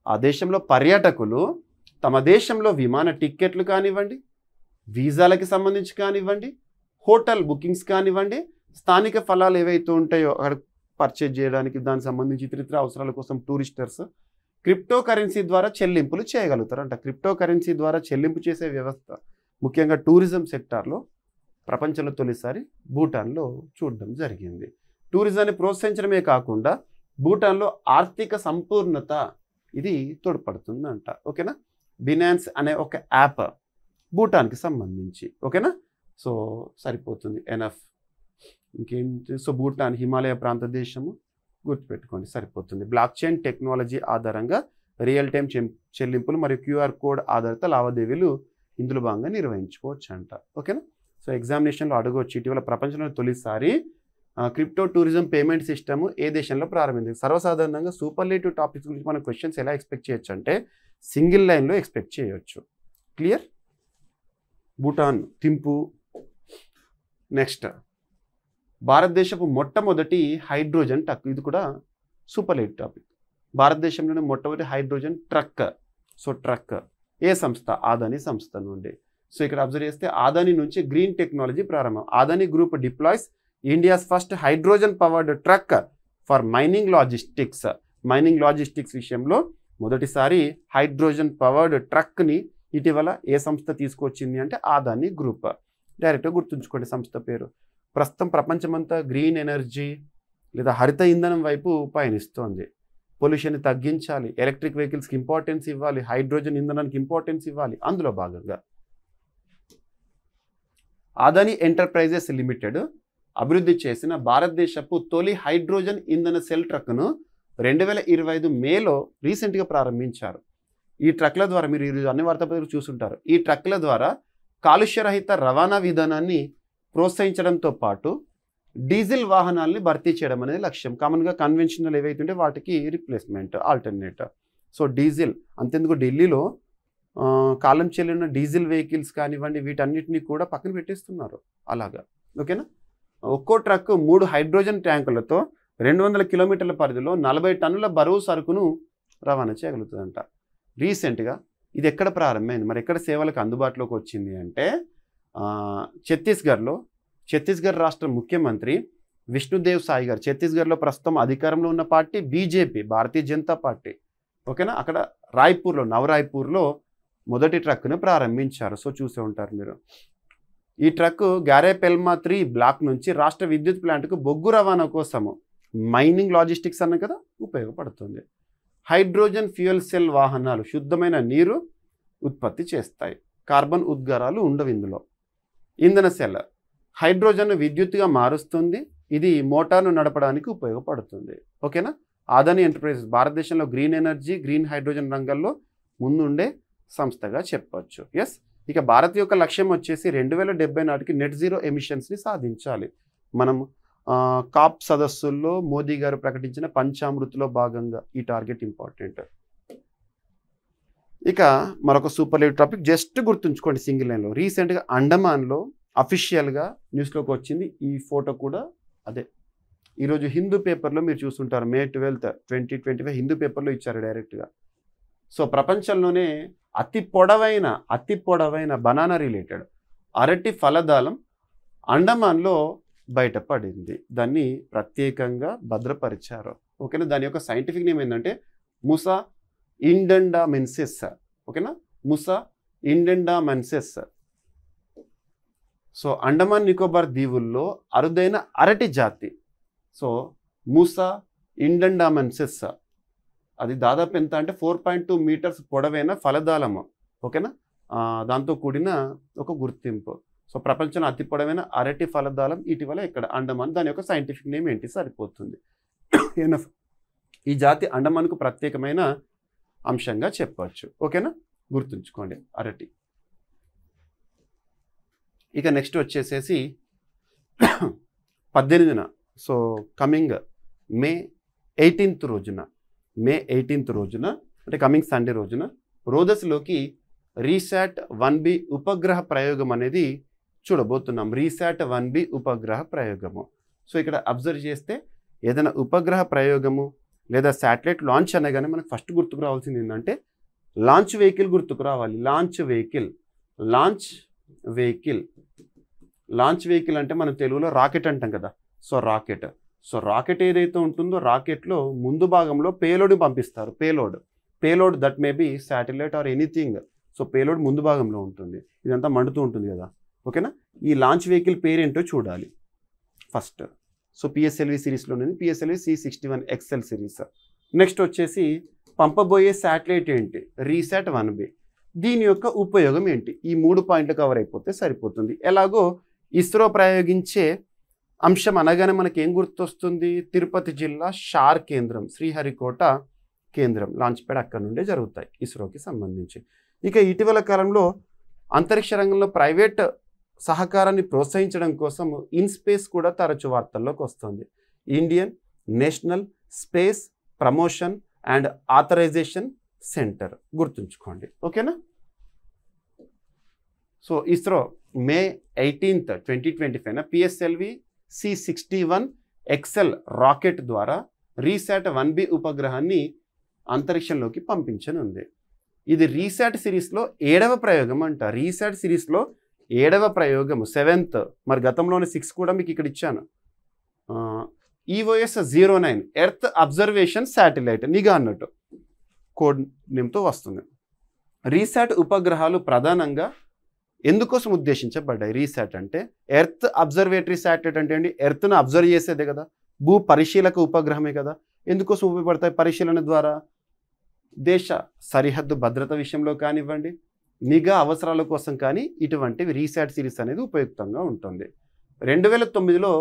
ఆ దేశంలో పర్యాటకులు తమ దేశంలో విమాన టిక్కెట్లు కానివ్వండి, వీసాలకి సంబంధించి కానివ్వండి, హోటల్ బుకింగ్స్ కానివ్వండి, స్థానిక ఫలాలు ఏవైతే ఉంటాయో అక్కడ పర్చేజ్ చేయడానికి దానికి సంబంధించి ఇతరితర అవసరాల కోసం టూరిస్టర్స్ క్రిప్టో కరెన్సీ ద్వారా చెల్లింపులు చేయగలుగుతారు అంట. క్రిప్టో కరెన్సీ ద్వారా చెల్లింపు చేసే వ్యవస్థ ముఖ్యంగా టూరిజం సెక్టార్లో ప్రపంచంలో తొలిసారి భూటాన్లో చూడడం జరిగింది. టూరిజాన్ని ప్రోత్సహించడమే కాకుండా భూటాన్లో ఆర్థిక సంపూర్ణత ఇది తోడ్పడుతుందంట. ఓకేనా. బినాన్స్ అనే ఒక యాప్ భూటాన్కి సంబంధించి. ఓకేనా. సో సరిపోతుంది, ఎనఫ్. ఇంకేంటి? సో భూటాన్ హిమాలయ ప్రాంత దేశము, గుర్తుపెట్టుకోండి సరిపోతుంది. బ్లాక్ చైన్ టెక్నాలజీ ఆధారంగా రియల్ టైం చెల్లింపులు మరియు క్యూఆర్ కోడ్ ఆధారిత లావాదేవీలు ఇందులో భాగంగా నిర్వహించుకోవచ్చు అంట. ఓకేనా. సో ఎగ్జామినేషన్లో అడగవచ్చు, ఇటీవల ప్రపంచంలో తొలిసారి క్రిప్టో టూరిజం పేమెంట్ సిస్టమ్ ఏ దేశంలో ప్రారంభించింది? సర్వసాధారణంగా సూపర్లేటివ్ టాపిక్స్ గురించి మనం క్వశ్చన్స్ ఎలా ఎక్స్పెక్ట్ చేయొచ్చు అంటే సింగిల్ లైన్లో ఎక్స్పెక్ట్ చేయొచ్చు. క్లియర్. భూటాన్ తింపు. నెక్స్ట్, భారతదేశపు మొట్టమొదటి హైడ్రోజన్ ట్రక్, ఇది కూడా సూపర్లేటివ్ టాపిక్. భారతదేశంలోనే మొట్టమొదటి హైడ్రోజన్ ట్రక్. సో ట్రక్ ఏ సంస్థ? ఆదాని సంస్థ నుండి. సో ఇక్కడ అబ్జర్వ్ చేస్తే ఆదాని నుంచి గ్రీన్ టెక్నాలజీ ప్రారంభం. Adani group deploys India's first hydrogen powered truck for mining logistics. Mining logistics విషయంలో మొదటిసారి హైడ్రోజన్ పవర్డ్ ట్రక్ని ఇటీవల ఏ సంస్థ తీసుకొచ్చింది అంటే ఆదాని గ్రూప్. డైరెక్ట్గా గుర్తుంచుకోండి సంస్థ పేరు. ప్రస్తుతం ప్రపంచమంతా గ్రీన్ ఎనర్జీ లేదా హరిత ఇంధనం వైపు పయనిస్తోంది. పొల్యూషన్ని తగ్గించాలి, ఎలక్ట్రిక్ వెహికల్స్కి ఇంపార్టెన్స్ ఇవ్వాలి, హైడ్రోజన్ ఇంధనానికి ఇంపార్టెన్స్ ఇవ్వాలి. అందులో భాగంగా అదానీ ఎంటర్ప్రైజెస్ లిమిటెడ్ అభివృద్ధి చేసిన భారతదేశపు తొలి హైడ్రోజన్ ఇంధన సెల్ ట్రక్ను 2025 మేలో రీసెంట్గా ప్రారంభించారు. ఈ ట్రక్ల ద్వారా మీరు ఈరోజు అన్ని వార్తాపత్రికలు చూసుంటారు. ఈ ట్రక్ల ద్వారా కాలుష్యరహిత రవాణా విధానాన్ని ప్రోత్సహించడంతో పాటు డీజిల్ వాహనాలని భర్తీ చేయడం అనేది లక్ష్యం. కామన్గా కన్వెన్షనల్ ఏవైతుంటే వాటికి రిప్లేస్మెంట్, ఆల్టర్నేట్. సో డీజిల్ అంతెందుకు ఢిల్లీలో కాలం చెల్లిన డీజిల్ వెహికల్స్ కానివ్వండి వీటన్నిటిని కూడా పక్కన పెట్టేస్తున్నారు. అలాగా ఓకేనా. ఒక్కో ట్రక్ 3 హైడ్రోజన్ ట్యాంకులతో 200 కిలోమీటర్ల పరిధిలో 40 టన్నుల బరువు సరుకును రవాణా చేయగలుగుతుందంట. రీసెంట్గా ఇది ఎక్కడ ప్రారంభమైంది, మరి ఎక్కడ సేవలకు అందుబాటులోకి వచ్చింది అంటే ఛత్తీస్గఢ్ రాష్ట్ర ముఖ్యమంత్రి విష్ణుదేవ్ సాయి గారు. ఛత్తీస్గఢ్లో ప్రస్తుతం అధికారంలో ఉన్న party BJP, Bharatiya Janata party. ఓకేనా. అక్కడ నవరాయ్పూర్లో మొదటి ట్రక్ను ప్రారంభించారు. సో చూసే ఉంటారు మీరు. ఈ ట్రక్ గ్యారేపెల్మా 3 బ్లాక్ నుంచి రాష్ట్ర విద్యుత్ ప్లాంట్కు బొగ్గు రవాణా కోసము మైనింగ్ లాజిస్టిక్స్ అన్న కదా ఉపయోగపడుతుంది. హైడ్రోజన్ ఫ్యూయల్ సెల్ వాహనాలు శుద్ధమైన నీరు ఉత్పత్తి చేస్తాయి, కార్బన్ ఉద్గారాలు ఉండవు ఇందులో. ఇంధన సెల్ హైడ్రోజన్ను విద్యుత్తుగా మారుస్తుంది, ఇది మోటార్ను నడపడానికి ఉపయోగపడుతుంది. ఓకేనా. అదానీ ఎంటర్ప్రైజెస్ భారతదేశంలో గ్రీన్ ఎనర్జీ, గ్రీన్ హైడ్రోజన్ రంగంలో ముందుండే సంస్థగా చెప్పొచ్చు. ఎస్. ఇక భారత్ యొక్క లక్ష్యం వచ్చేసి 2070 నాటికి నెట్ జీరో ఎమిషన్స్ని సాధించాలి. మనం కాప్ సదస్సుల్లో మోదీ గారు ప్రకటించిన పంచామృతిలో భాగంగా ఈ టార్గెట్ ఇంపార్టెంట్. ఇక మరొక సూపర్ లేవ్ టాపిక్ జస్ట్ గుర్తుంచుకోండి సింగిల్ లైన్లో. రీసెంట్గా అండమాన్లో అఫీషియల్గా న్యూస్లోకి వచ్చింది. ఈ ఫోటో కూడా అదే. ఈరోజు హిందూ పేపర్లో మీరు చూస్తుంటారు, May 12, 2025 హిందూ పేపర్లో ఇచ్చారు డైరెక్ట్గా. సో ప్రపంచంలోనే అతి పొడవైన బనానా రిలేటెడ్ అరటి ఫలదాలం అండమాన్లో బయటపడింది. దాన్ని ప్రత్యేకంగా భద్రపరిచారు. ఓకేనా. దాని యొక్క సైంటిఫిక్ నేమ్ ఏంటంటే ముసా ఇండెండామెన్సిస్. ఓకేనా. ముసా ఇండెండామెన్సిస్. సో అండమాన్ నికోబార్ దీవుల్లో అరుదైన అరటి జాతి. సో ముసా ఇండెండామెన్సిస్ అది దాదాపు ఎంత అంటే 4.2 మీటర్స్ పొడవైన ఫలదాలము. ఓకేనా. దాంతో కూడిన ఒక గుర్తింపు. సో ప్రపంచంలో అతి పొడవైన అరటి ఫలదాలం ఇటీవల ఇక్కడ అండమాన్. దాని యొక్క సైంటిఫిక్ నేమ్ ఏంటి సరిపోతుంది. ఈ జాతి అండమాన్కు ప్రత్యేకమైన అంశంగా చెప్పవచ్చు. ఓకేనా. గుర్తుంచుకోండి అరటి. ఇక నెక్స్ట్ వచ్చేసేసి 18న సో కమింగ్ May 18th రోజున అంటే కమింగ్ సండే రోజున రోదస్లోకి రీశాట్ 1B ఉపగ్రహ ప్రయోగం అనేది చూడబోతున్నాం. రీశాట్ 1B ఉపగ్రహ ప్రయోగము. సో ఇక్కడ అబ్జర్వ్ చేస్తే ఏదైనా ఉపగ్రహ ప్రయోగము లేదా శాటిలైట్ లాంచ్ అనగానే మనకు ఫస్ట్ గుర్తుకు రావాల్సింది ఏంటంటే లాంచ్ వెహికల్ గుర్తుకు రావాలి. లాంచ్ వెహికల్ అంటే మనం తెలుగులో రాకెట్ అంటాం కదా. సో రాకెట్ ఏదైతే ఉంటుందో రాకెట్లో ముందు భాగంలో పేలోడ్ పంపిస్తారు. Payload that may be satellite or anything. So payload ముందు భాగంలో ఉంటుంది. ఇదంతా మండుతూ ఉంటుంది కదా. ఓకేనా. ఈ లాంచ్ వెహికల్ పేరేంటో చూడాలి ఫస్ట్. సో PSLV సిరీస్లో ఉంది, PSLV C61 XL series. Next వచ్చేసి పంపబోయే శాటిలైట్ ఏంటి, రీశాట్ 1B. దీని యొక్క ఉపయోగం ఏంటి, ఈ 3 పాయింట్లు కవర్ అయిపోతే సరిపోతుంది. ఎలాగో ఇస్రో ప్రయోగించే అంశం అనగానే మనకి ఏం గుర్తొస్తుంది, తిరుపతి జిల్లా షార్ కేంద్రం, శ్రీహరికోట కేంద్రం, లాంచ్ ప్యాడ్ అక్కడ నుండే జరుగుతాయి ఇస్రోకి సంబంధించి. ఇక ఇటీవల కాలంలో అంతరిక్ష రంగంలో ప్రైవేట్ సహకారాన్ని ప్రోత్సహించడం కోసం ఇన్స్పేస్ కూడా తరచు వార్తల్లోకి వస్తుంది. Indian national space promotion and authorisation centre గుర్తుంచుకోండి. ఓకేనా. So ISRO May 18th, 2025 PSLV C61 XL rocket ద్వారా రీశాట్ 1B ఉపగ్రహాన్ని అంతరిక్షంలోకి పంపించనుంది. ఇది రీశాట్ సిరీస్లో 7వ ప్రయోగం అంట. రీశాట్ సిరీస్లో 7వ ప్రయోగం, 7th. మరి గతంలోనే 6 కూడా మీకు ఇక్కడ ఇచ్చాను. EOS 09 ఎర్త్ అబ్జర్వేషన్ శాటిలైట్, నిఘా అన్నట్టు కోడ్ నేమ్తో వస్తుంది. రీశాట్ ఉపగ్రహాలు ప్రధానంగా ఎందుకోసం ఉద్దేశించబడ్డాయి రీశాట్ అంటే? ఎర్త్ అబ్జర్వేటరీ శాటిలైట్ అంటే ఏంటి? ఎర్త్ను అబ్జర్వ్ చేసేదే కదా, భూ పరిశీలక ఉపగ్రహమే కదా. ఎందుకోసం ఉపయోగపడతాయి? పరిశీలన ద్వారా దేశ సరిహద్దు భద్రత విషయంలో కానివ్వండి, నిఘా అవసరాల కోసం కానీ ఇటువంటివి రీశాట్ సిరీస్ అనేది ఉపయుక్తంగా ఉంటుంది. 2009లో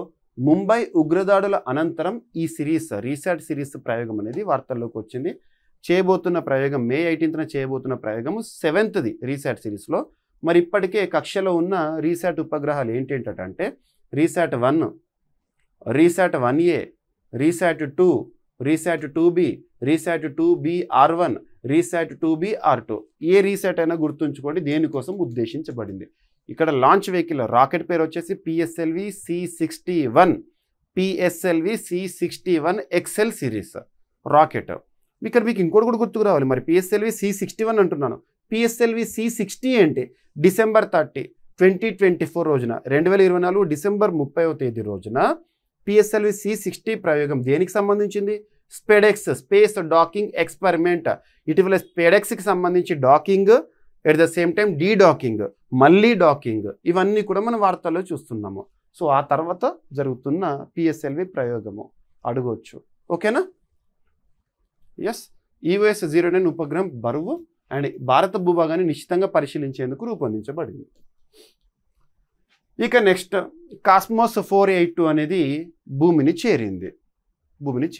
ముంబై ఉగ్రదాడుల అనంతరం ఈ సిరీస్ రీశాట్ సిరీస్ ప్రయోగం అనేది వార్తల్లోకి వచ్చింది. చేయబోతున్న ప్రయోగం మే 18న చేయబోతున్న ప్రయోగం 7th రీశాట్ సిరీస్లో. మరి ఇప్పటికే కక్షలో ఉన్న రీశాట్ ఉపగ్రహాలు ఏంటంటే RISAT 1, RISAT 1A, RISAT 2, RISAT 2B, RISAT 2BR1, RISAT 2BR2. ఏ రీశాట్ అయినా గుర్తుంచుకోండి దేనికోసం ఉద్దేశించబడింది. ఇక్కడ లాంచ్ వెహికల్ రాకెట్ పేరు వచ్చేసి PSLV C61, PSLV C61 XL series rocket. ఇక్కడ మీకు ఇంకోటి కూడా గుర్తుకు రావాలి. మరి PSLV C61 అంటున్నాను, PSLV C60 ఏంటి? డిసెంబర్ 30, 2024 రోజున 2024 డిసెంబర్ 30వ తేదీ రోజున PSLV C60 ప్రయోగం దేనికి సంబంధించింది? SpaDeX space docking experiment. ఇటీవల స్పెడెక్స్కి సంబంధించి docking, at the same time dedocking, మళ్ళీ డాకింగ్, ఇవన్నీ కూడా మనం వార్తల్లో చూస్తున్నాము. సో ఆ తర్వాత జరుగుతున్న PSLV ప్రయోగము అడగవచ్చు. ఓకేనా? ఎస్. EOS 09 ఉపగ్రహం బరువు అండ్ భారత భూభాగాన్ని నిశ్చితంగా పరిశీలించేందుకు రూపొందించబడింది. ఇక నెక్స్ట్ కాస్మోస్ 482 అనేది భూమిని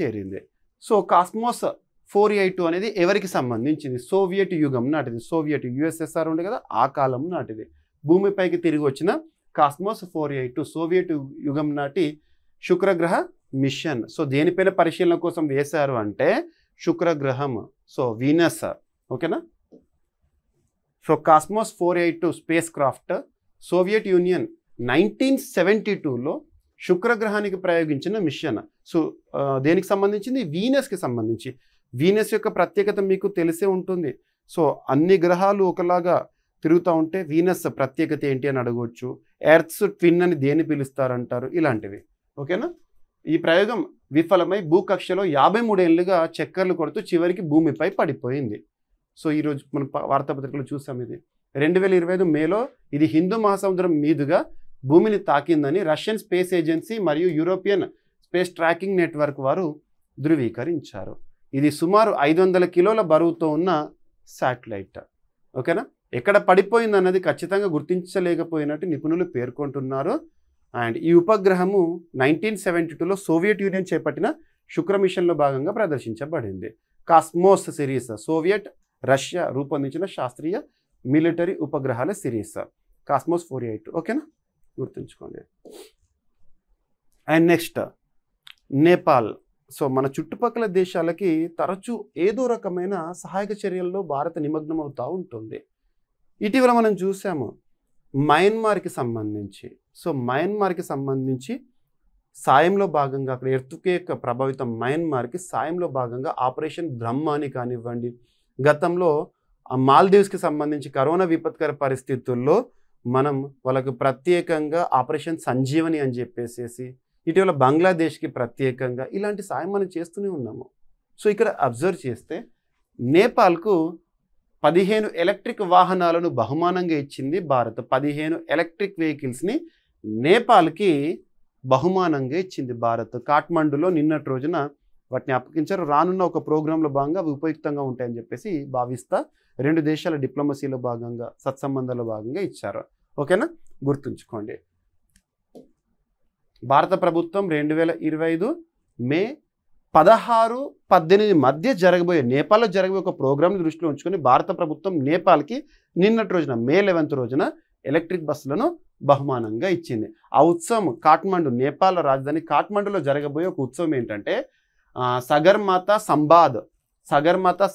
చేరింది. సో కాస్మోస్ 482 అనేది ఎవరికి సంబంధించింది? సోవియట్ యుగం నాటిది. సోవియట్ USSR ఉంది కదా, ఆ కాలం నాటిది. భూమిపైకి తిరిగి వచ్చిన కాస్మోస్ 482 సోవియట్ యుగం నాటి శుక్రగ్రహ మిషన్. సో దేనిపైన పరిశీలన కోసం వేశారు అంటే శుక్రగ్రహం, సో వీనస్. ఓకేనా? So Kosmos 482 spacecraft Soviet Union 1972లో శుక్రగ్రహానికి ప్రయోగించిన మిషన్. సో దేనికి సంబంధించింది? వీనస్కి సంబంధించి. వీనస్ యొక్క ప్రత్యేకత మీకు తెలిసే ఉంటుంది. సో అన్ని గ్రహాలు ఒకలాగా తిరుగుతూ ఉంటే వీనస్ ప్రత్యేకత ఏంటి అని అడగవచ్చు. ఎర్త్స్ ట్విన్ అని దేన్ని పిలుస్తారంటారు, ఇలాంటివి. ఓకేనా? ఈ ప్రయోగం విఫలమై భూకక్షలో 53 ఏళ్ళుగా చక్కర్లు కొడుతూ చివరికి భూమిపై పడిపోయింది. సో ఈరోజు మనం వార్తాపత్రికలు చూసాం. ఇది 2025 మేలో ఇది హిందూ మహాసముద్రం మీదుగా భూమిని తాకిందని రష్యన్ స్పేస్ ఏజెన్సీ మరియు యూరోపియన్ స్పేస్ ట్రాకింగ్ నెట్వర్క్ వారు ధృవీకరించారు. ఇది సుమారు 500 కిలోల బరువుతో ఉన్న శాటిలైట్. ఓకేనా? ఎక్కడ పడిపోయింది అన్నది ఖచ్చితంగా గుర్తించలేకపోయినట్టు నిపుణులు పేర్కొంటున్నారు. అండ్ ఈ ఉపగ్రహము 1972లో సోవియట్ యూనియన్ చేపట్టిన శుక్ర మిషన్లో భాగంగా ప్రదర్శించబడింది. కాస్మోస్ సిరీస్ సోవియట్ రష్యా రూపొందించిన శాస్త్రీయ మిలిటరీ ఉపగ్రహాల సిరీస్ కాస్మోస్ 482. ఓకేనా? గుర్తుంచుకోండి. And next Nepal. సో మన చుట్టుపక్కల దేశాలకి తరచూ ఏదో రకమైన సహాయక చర్యల్లో భారత్ నిమగ్నం అవుతూ ఉంటుంది. ఇటీవల మనం చూసాము మయన్మార్కి సంబంధించి. సో మయన్మార్కి సంబంధించి సాయంలో భాగంగా అక్కడ ఎర్త్క్వేక్ ప్రభావితం మయన్మార్కి సాయంలో భాగంగా ఆపరేషన్ బ్రహ్మాని కానివ్వండి, గతంలో మాల్దీవ్స్కి సంబంధించి కరోనా విపత్కర పరిస్థితుల్లో మనం వాళ్ళకు ప్రత్యేకంగా ఆపరేషన్ సంజీవని అని చెప్పేసి, ఇటీవల బంగ్లాదేశ్కి ప్రత్యేకంగా ఇలాంటి సాయం మనం చేస్తూనే ఉన్నాము. సో ఇక్కడ అబ్జర్వ్ చేస్తే నేపాల్కు 15 ఎలక్ట్రిక్ వాహనాలను బహుమానంగా ఇచ్చింది భారత్. 15 ఎలక్ట్రిక్ వెహికల్స్ని నేపాల్కి బహుమానంగా ఇచ్చింది భారత్. కాఠ్మండూలో నిన్నటి రోజున వాటిని అప్పగించారు. రానున్న ఒక ప్రోగ్రాంలో భాగంగా అవి ఉపయుక్తంగా ఉంటాయని చెప్పేసి భావిస్తా. 2 దేశాల డిప్లొమసీలో భాగంగా, సత్సంబంధాల్లో భాగంగా ఇచ్చారు. ఓకేనా? గుర్తుంచుకోండి. భారత ప్రభుత్వం 2025 మే 16-18 మధ్య జరగబోయే నేపాల్లో జరగబోయే ఒక ప్రోగ్రాంని దృష్టిలో ఉంచుకొని భారత ప్రభుత్వం నేపాల్కి నిన్నటి రోజున మే 11 రోజున ఎలక్ట్రిక్ బస్సులను బహుమానంగా ఇచ్చింది. ఆ ఉత్సవం కాఠ్మండు, నేపాల్ రాజధాని కాఠ్మండులో జరగబోయే ఒక ఉత్సవం ఏంటంటే సగర్మాతా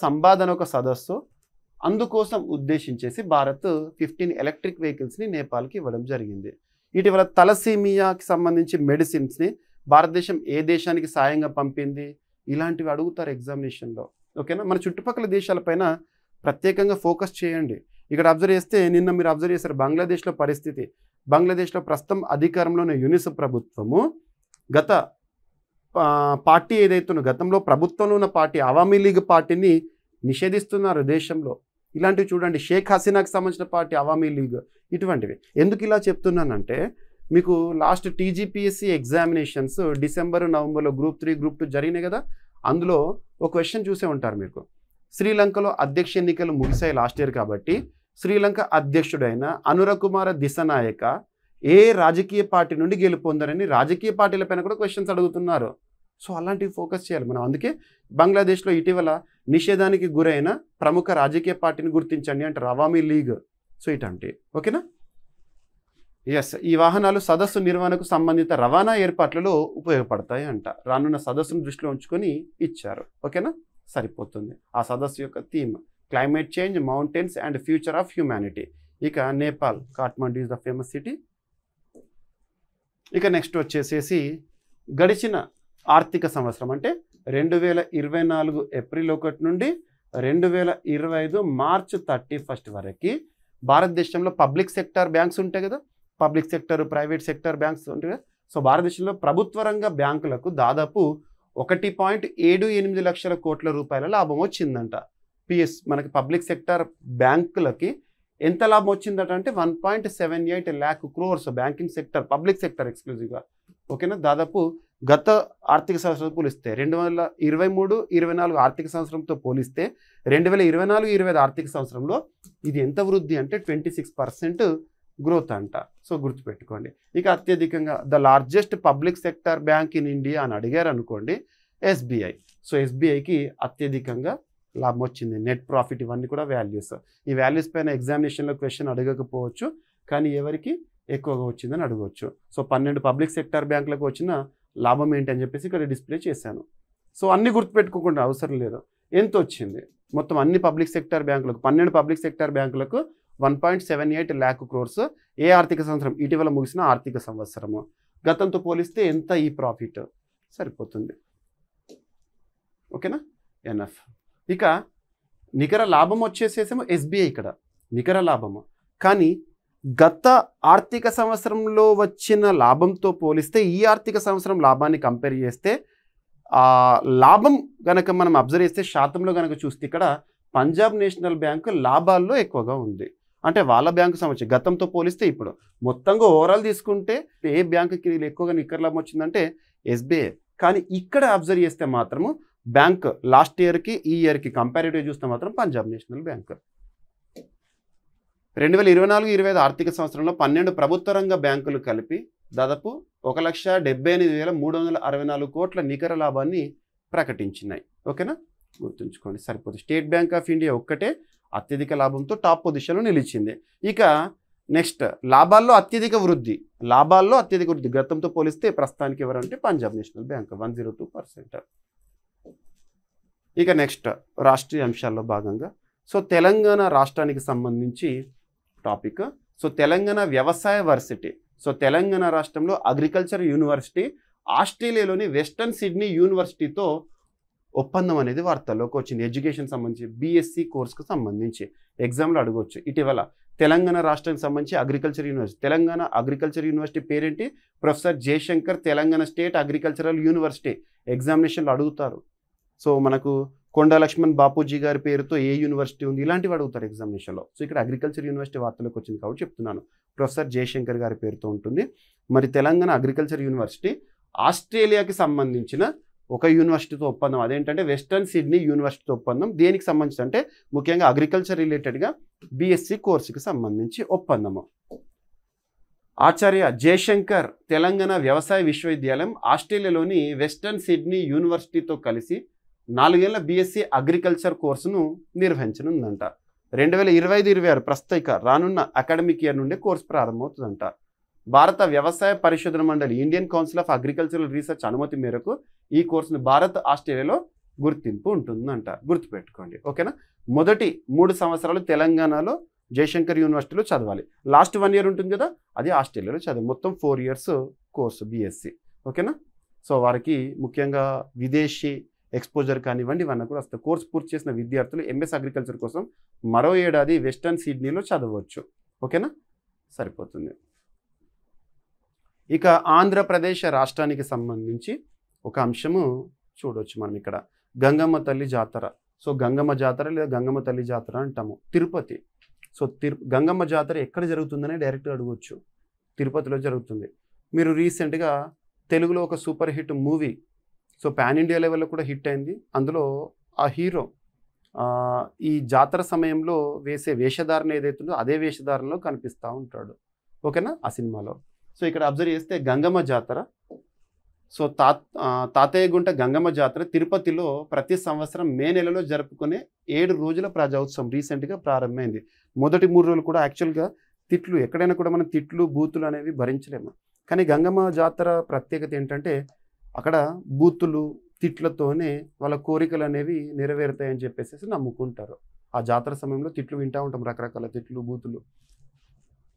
సంబాద్ అనే ఒక సదస్సు. అందుకోసం ఉద్దేశించేసి భారత్ 15 ఎలక్ట్రిక్ వెహికల్స్ని నేపాల్కి ఇవ్వడం జరిగింది. ఇటీవల తలసీమియాకి సంబంధించి మెడిసిన్స్ని భారతదేశం ఏ దేశానికి సాయంగా పంపింది, ఇలాంటివి అడుగుతారు ఎగ్జామినేషన్లో. ఓకేనా? మన చుట్టుపక్కల దేశాలపైన ప్రత్యేకంగా ఫోకస్ చేయండి. ఇక్కడ అబ్జర్వ్ చేస్తే నిన్న మీరు అబ్జర్వ్ చేశారు బంగ్లాదేశ్లో పరిస్థితి. బంగ్లాదేశ్లో ప్రస్తుతం అధికారంలో ఉన్న యూనిస్ ప్రభుత్వము గత పార్టీ ఏదైతే గతంలో ప్రభుత్వంలో ఉన్న పార్టీ అవామీ లీగ్ పార్టీని నిషేధిస్తున్నారు దేశంలో. ఇలాంటివి చూడండి. షేక్ హసీనాకి సంబంధించిన పార్టీ అవామీ లీగ్, ఇటువంటివి. ఎందుకు ఇలా చెప్తున్నానంటే మీకు లాస్ట్ టీజీపీఎస్సీ ఎగ్జామినేషన్స్ డిసెంబర్ నవంబర్లో గ్రూప్ 3 గ్రూప్ 2 జరిగినాయి కదా. అందులో ఒక క్వశ్చన్ చూసే ఉంటారు మీకు. శ్రీలంకలో అధ్యక్ష ఎన్నికలు ముగిసాయి లాస్ట్ ఇయర్ కాబట్టి శ్రీలంక అధ్యక్షుడైన అనురకుమార దిశనాయక ఏ రాజకీయ పార్టీ నుండి గెలుపొందారని రాజకీయ పార్టీల పైన కూడా క్వశ్చన్స్ అడుగుతున్నారు. సో అలాంటివి ఫోకస్ చేయాలి మనం. అందుకే బంగ్లాదేశ్లో ఇటీవల నిషేధానికి గురైన ప్రముఖ రాజకీయ పార్టీని గుర్తించండి అంటారు, అవామీ లీగ్. సో ఇట్లాంటి ఓకేనా. ఎస్, ఈ వాహనాలు సదస్సు నిర్వహణకు సంబంధిత రవాణా ఏర్పాట్లలో ఉపయోగపడతాయి అంట. రానున్న సదస్సును దృష్టిలో ఉంచుకొని ఇచ్చారు. ఓకేనా, సరిపోతుంది. ఆ సదస్సు యొక్క theme climate change, mountains and future of humanity. ఇక Nepal, Kathmandu is the famous city. ఇక నెక్స్ట్ వచ్చేసేసి గడిచిన ఆర్థిక సంవత్సరం అంటే 2024 ఏప్రిల్ 1 నుండి 2025 మార్చ్ 31 వరకు భారతదేశంలో పబ్లిక్ సెక్టార్ బ్యాంక్స్ ఉంటాయి కదా, public sector private sector banks ఉంటాయి కదా. సో భారతదేశంలో ప్రభుత్వ రంగ బ్యాంకులకు దాదాపు 1.78 లక్షల కోట్ల రూపాయల లాభం వచ్చిందంట. మనకి పబ్లిక్ సెక్టర్ బ్యాంకులకి ఎంత లాభం వచ్చిందట అంటే 1.78 lakh crores banking sector, public sector ఎక్స్క్లూజివ్గా. ఓకేనా, దాదాపు గత ఆర్థిక సంవత్సరంతో పోలిస్తే 2023-24 ఆర్థిక సంవత్సరంతో పోలిస్తే 2024-25 ఆర్థిక సంవత్సరంలో ఇది ఎంత వృద్ధి అంటే 26% గ్రోత్ అంట. సో గుర్తుపెట్టుకోండి. ఇక అత్యధికంగా the largest public sector bank in India అని అడిగారు అనుకోండి, ఎస్బీఐ. సో ఎస్బీఐకి అత్యధికంగా లాభం వచ్చింది. నెట్ ప్రాఫిట్, ఇవన్నీ కూడా వాల్యూస్. ఈ వాల్యూస్ పైన ఎగ్జామినేషన్లో క్వశ్చన్ అడగకపోవచ్చు, కానీ ఎవరికి ఎక్కువగా వచ్చిందని అడగవచ్చు. సో 12 పబ్లిక్ సెక్టర్ బ్యాంకులకు వచ్చిన లాభం ఏంటి అని చెప్పేసి ఇక్కడ డిస్ప్లే చేశాను. సో అన్ని గుర్తుపెట్టుకోకుండా అవసరం లేదు. ఎంత వచ్చింది మొత్తం అన్ని పబ్లిక్ సెక్టర్ బ్యాంకులకు, 12 పబ్లిక్ సెక్టర్ బ్యాంకులకు 1.78 lakh crores. ఏ ఆర్థిక సంవత్సరం? ఇటీవల ముగిసిన ఆర్థిక సంవత్సరము. గతంతో పోలిస్తే ఎంత ఈ ప్రాఫిట్? సరిపోతుంది. ఓకేనా, ఎన్ఎఫ్. ఇక నికర లాభం వచ్చేసేసేమో ఎస్బీఐ ఇక్కడ నికర లాభము. కానీ గత ఆర్థిక సంవత్సరంలో వచ్చిన లాభంతో పోలిస్తే ఈ ఆర్థిక సంవత్సరం లాభాన్ని కంపేర్ చేస్తే లాభం కనుక మనం అబ్జర్వ్ చేస్తే శాతంలో కనుక చూస్తే ఇక్కడ పంజాబ్ నేషనల్ బ్యాంక్ లాభాల్లో ఎక్కువగా ఉంది. అంటే వాళ్ళ బ్యాంకు సంబంధించి గతంతో పోలిస్తే ఇప్పుడు మొత్తంగా ఓవరాల్ తీసుకుంటే ఏ బ్యాంకుకి ఎక్కువగా నికర లాభం వచ్చిందంటే ఎస్బీఐ. కానీ ఇక్కడ అబ్జర్వ్ చేస్తే మాత్రము బ్యాంక్ లాస్ట్ ఇయర్కి ఈ ఇయర్కి కంపారిటివ్ చూస్తే మాత్రం పంజాబ్ నేషనల్ బ్యాంక్. 2024-25 ఆర్థిక సంవత్సరంలో 12 ప్రభుత్వ రంగ బ్యాంకులు కలిపి దాదాపు 1,78,364 కోట్ల నికర లాభాన్ని ప్రకటించినాయి. ఓకేనా, గుర్తుంచుకోండి, సరిపోతుంది. స్టేట్ బ్యాంక్ ఆఫ్ ఇండియా ఒక్కటే అత్యధిక లాభంతో టాప్ పొజిషన్లో నిలిచింది. ఇక నెక్స్ట్ లాభాల్లో అత్యధిక వృద్ధి గతంతో పోలిస్తే ప్రస్తుతానికి ఎవరంటే పంజాబ్ నేషనల్ బ్యాంక్ 102%. ఇక నెక్స్ట్ రాష్ట్రీయ అంశాల్లో భాగంగా సో తెలంగాణ రాష్ట్రానికి సంబంధించి టాపిక్. సో తెలంగాణ వ్యవసాయ వర్సిటీ. సో తెలంగాణ రాష్ట్రంలో అగ్రికల్చర్ యూనివర్సిటీ ఆస్ట్రేలియాలోని వెస్టర్న్ సిడ్నీ యూనివర్సిటీతో ఒప్పందం అనేది వార్తల్లోకి వచ్చింది. ఎడ్యుకేషన్ సంబంధించి బీఎస్సీ కోర్సుకు సంబంధించి ఎగ్జామ్లో అడగవచ్చు. ఇటీవల తెలంగాణ రాష్ట్రానికి సంబంధించి agriculture university, Telangana agriculture university పేరేంటి? Professor Jayashankar Telangana state agricultural university. ఎగ్జామినేషన్లో అడుగుతారు. సో మనకు కొండా లక్ష్మణ్ బాపూజీ గారి పేరుతో ఏ యూనివర్సిటీ ఉంది, ఇలాంటివి అడుగుతారు ఎగ్జామినేషన్లో. సో ఇక్కడ అగ్రికల్చర్ యూనివర్సిటీ వార్తలకు వచ్చింది కాబట్టి చెప్తున్నాను. ప్రొఫెసర్ జయశంకర్ గారి పేరుతో ఉంటుంది. మరి తెలంగాణ అగ్రికల్చర్ యూనివర్సిటీ ఆస్ట్రేలియాకి సంబంధించిన ఒక యూనివర్సిటీతో ఒప్పందం. అదేంటంటే వెస్టర్న్ సిడ్నీ యూనివర్సిటీతో ఒప్పందం. దేనికి సంబంధించి అంటే ముఖ్యంగా అగ్రికల్చర్ రిలేటెడ్గా బీఎస్సీ కోర్సుకి సంబంధించి ఒప్పందము. ఆచార్య జయశంకర్ తెలంగాణ వ్యవసాయ విశ్వవిద్యాలయం ఆస్ట్రేలియాలోని వెస్టర్న్ సిడ్నీ యూనివర్సిటీతో కలిసి 4 ఏళ్ల బీఎస్సీ అగ్రికల్చర్ కోర్సును నిర్వహించనుందంట. 2025-26 ప్రస్తుత రానున్న అకాడమిక్ ఇయర్ నుండే కోర్సు ప్రారంభమవుతుందంట. భారత వ్యవసాయ పరిశోధన మండలి Indian council of agricultural research అనుమతి మేరకు ఈ కోర్సును భారత్ ఆస్ట్రేలియాలో గుర్తింపు ఉంటుందంట. గుర్తుపెట్టుకోండి. ఓకేనా, మొదటి 3 సంవత్సరాలు తెలంగాణలో జయశంకర్ యూనివర్సిటీలో చదవాలి. లాస్ట్ 1 year ఉంటుంది కదా, అది ఆస్ట్రేలియాలో చదవాలి. మొత్తం 4 years కోర్సు బీఎస్సీ. ఓకేనా, సో వారికి ముఖ్యంగా విదేశీ ఎక్స్పోజర్ కానివ్వండి ఇవన్నీ కూడా వస్తాయి. కోర్సు పూర్తి చేసిన విద్యార్థులు ఎంఎస్ అగ్రికల్చర్ కోసం మరో ఏడాది వెస్టర్న్ సిడ్నీలో చదవచ్చు. ఓకేనా, సరిపోతుంది. ఇక ఆంధ్రప్రదేశ్ రాష్ట్రానికి సంబంధించి ఒక అంశము చూడవచ్చు మనం ఇక్కడ. గంగమ్మ తల్లి జాతర. సో గంగమ్మ జాతర లేదా గంగమ్మ తల్లి జాతర అంటాము. తిరుపతి, సో గంగమ్మ జాతర ఎక్కడ జరుగుతుందని డైరెక్ట్గా అడగవచ్చు. తిరుపతిలో జరుగుతుంది. మీరు రీసెంట్గా తెలుగులో ఒక super hit movie, so pan India లెవెల్లో కూడా హిట్ అయింది. అందులో ఆ హీరో ఈ జాతర సమయంలో వేసే వేషధారణ ఏదైతుందో అదే వేషధారణలో కనిపిస్తూ ఉంటాడు. ఓకేనా, ఆ సినిమాలో. సో ఇక్కడ అబ్జర్వ్ చేస్తే గంగమ్మ జాతర, సో తాతయ్యగుంట గంగమ్మ జాతర తిరుపతిలో ప్రతి సంవత్సరం మే నెలలో జరుపుకునే 7 రోజుల ప్రజోత్సవం రీసెంట్గా ప్రారంభమైంది. మొదటి 3 రోజులు కూడా యాక్చువల్గా తిట్లు, ఎక్కడైనా కూడా మనం తిట్లు బూతులు అనేవి భరించలేము. కానీ గంగమ్మ జాతర ప్రత్యేకత ఏంటంటే అక్కడ బూతులు తిట్లతోనే వాళ్ళ కోరికలు అనేవి నెరవేరుతాయని చెప్పేసి నమ్ముకుంటారు. ఆ జాతర సమయంలో తిట్లు వింటూ ఉంటాం, రకరకాల తిట్లు బూతులు.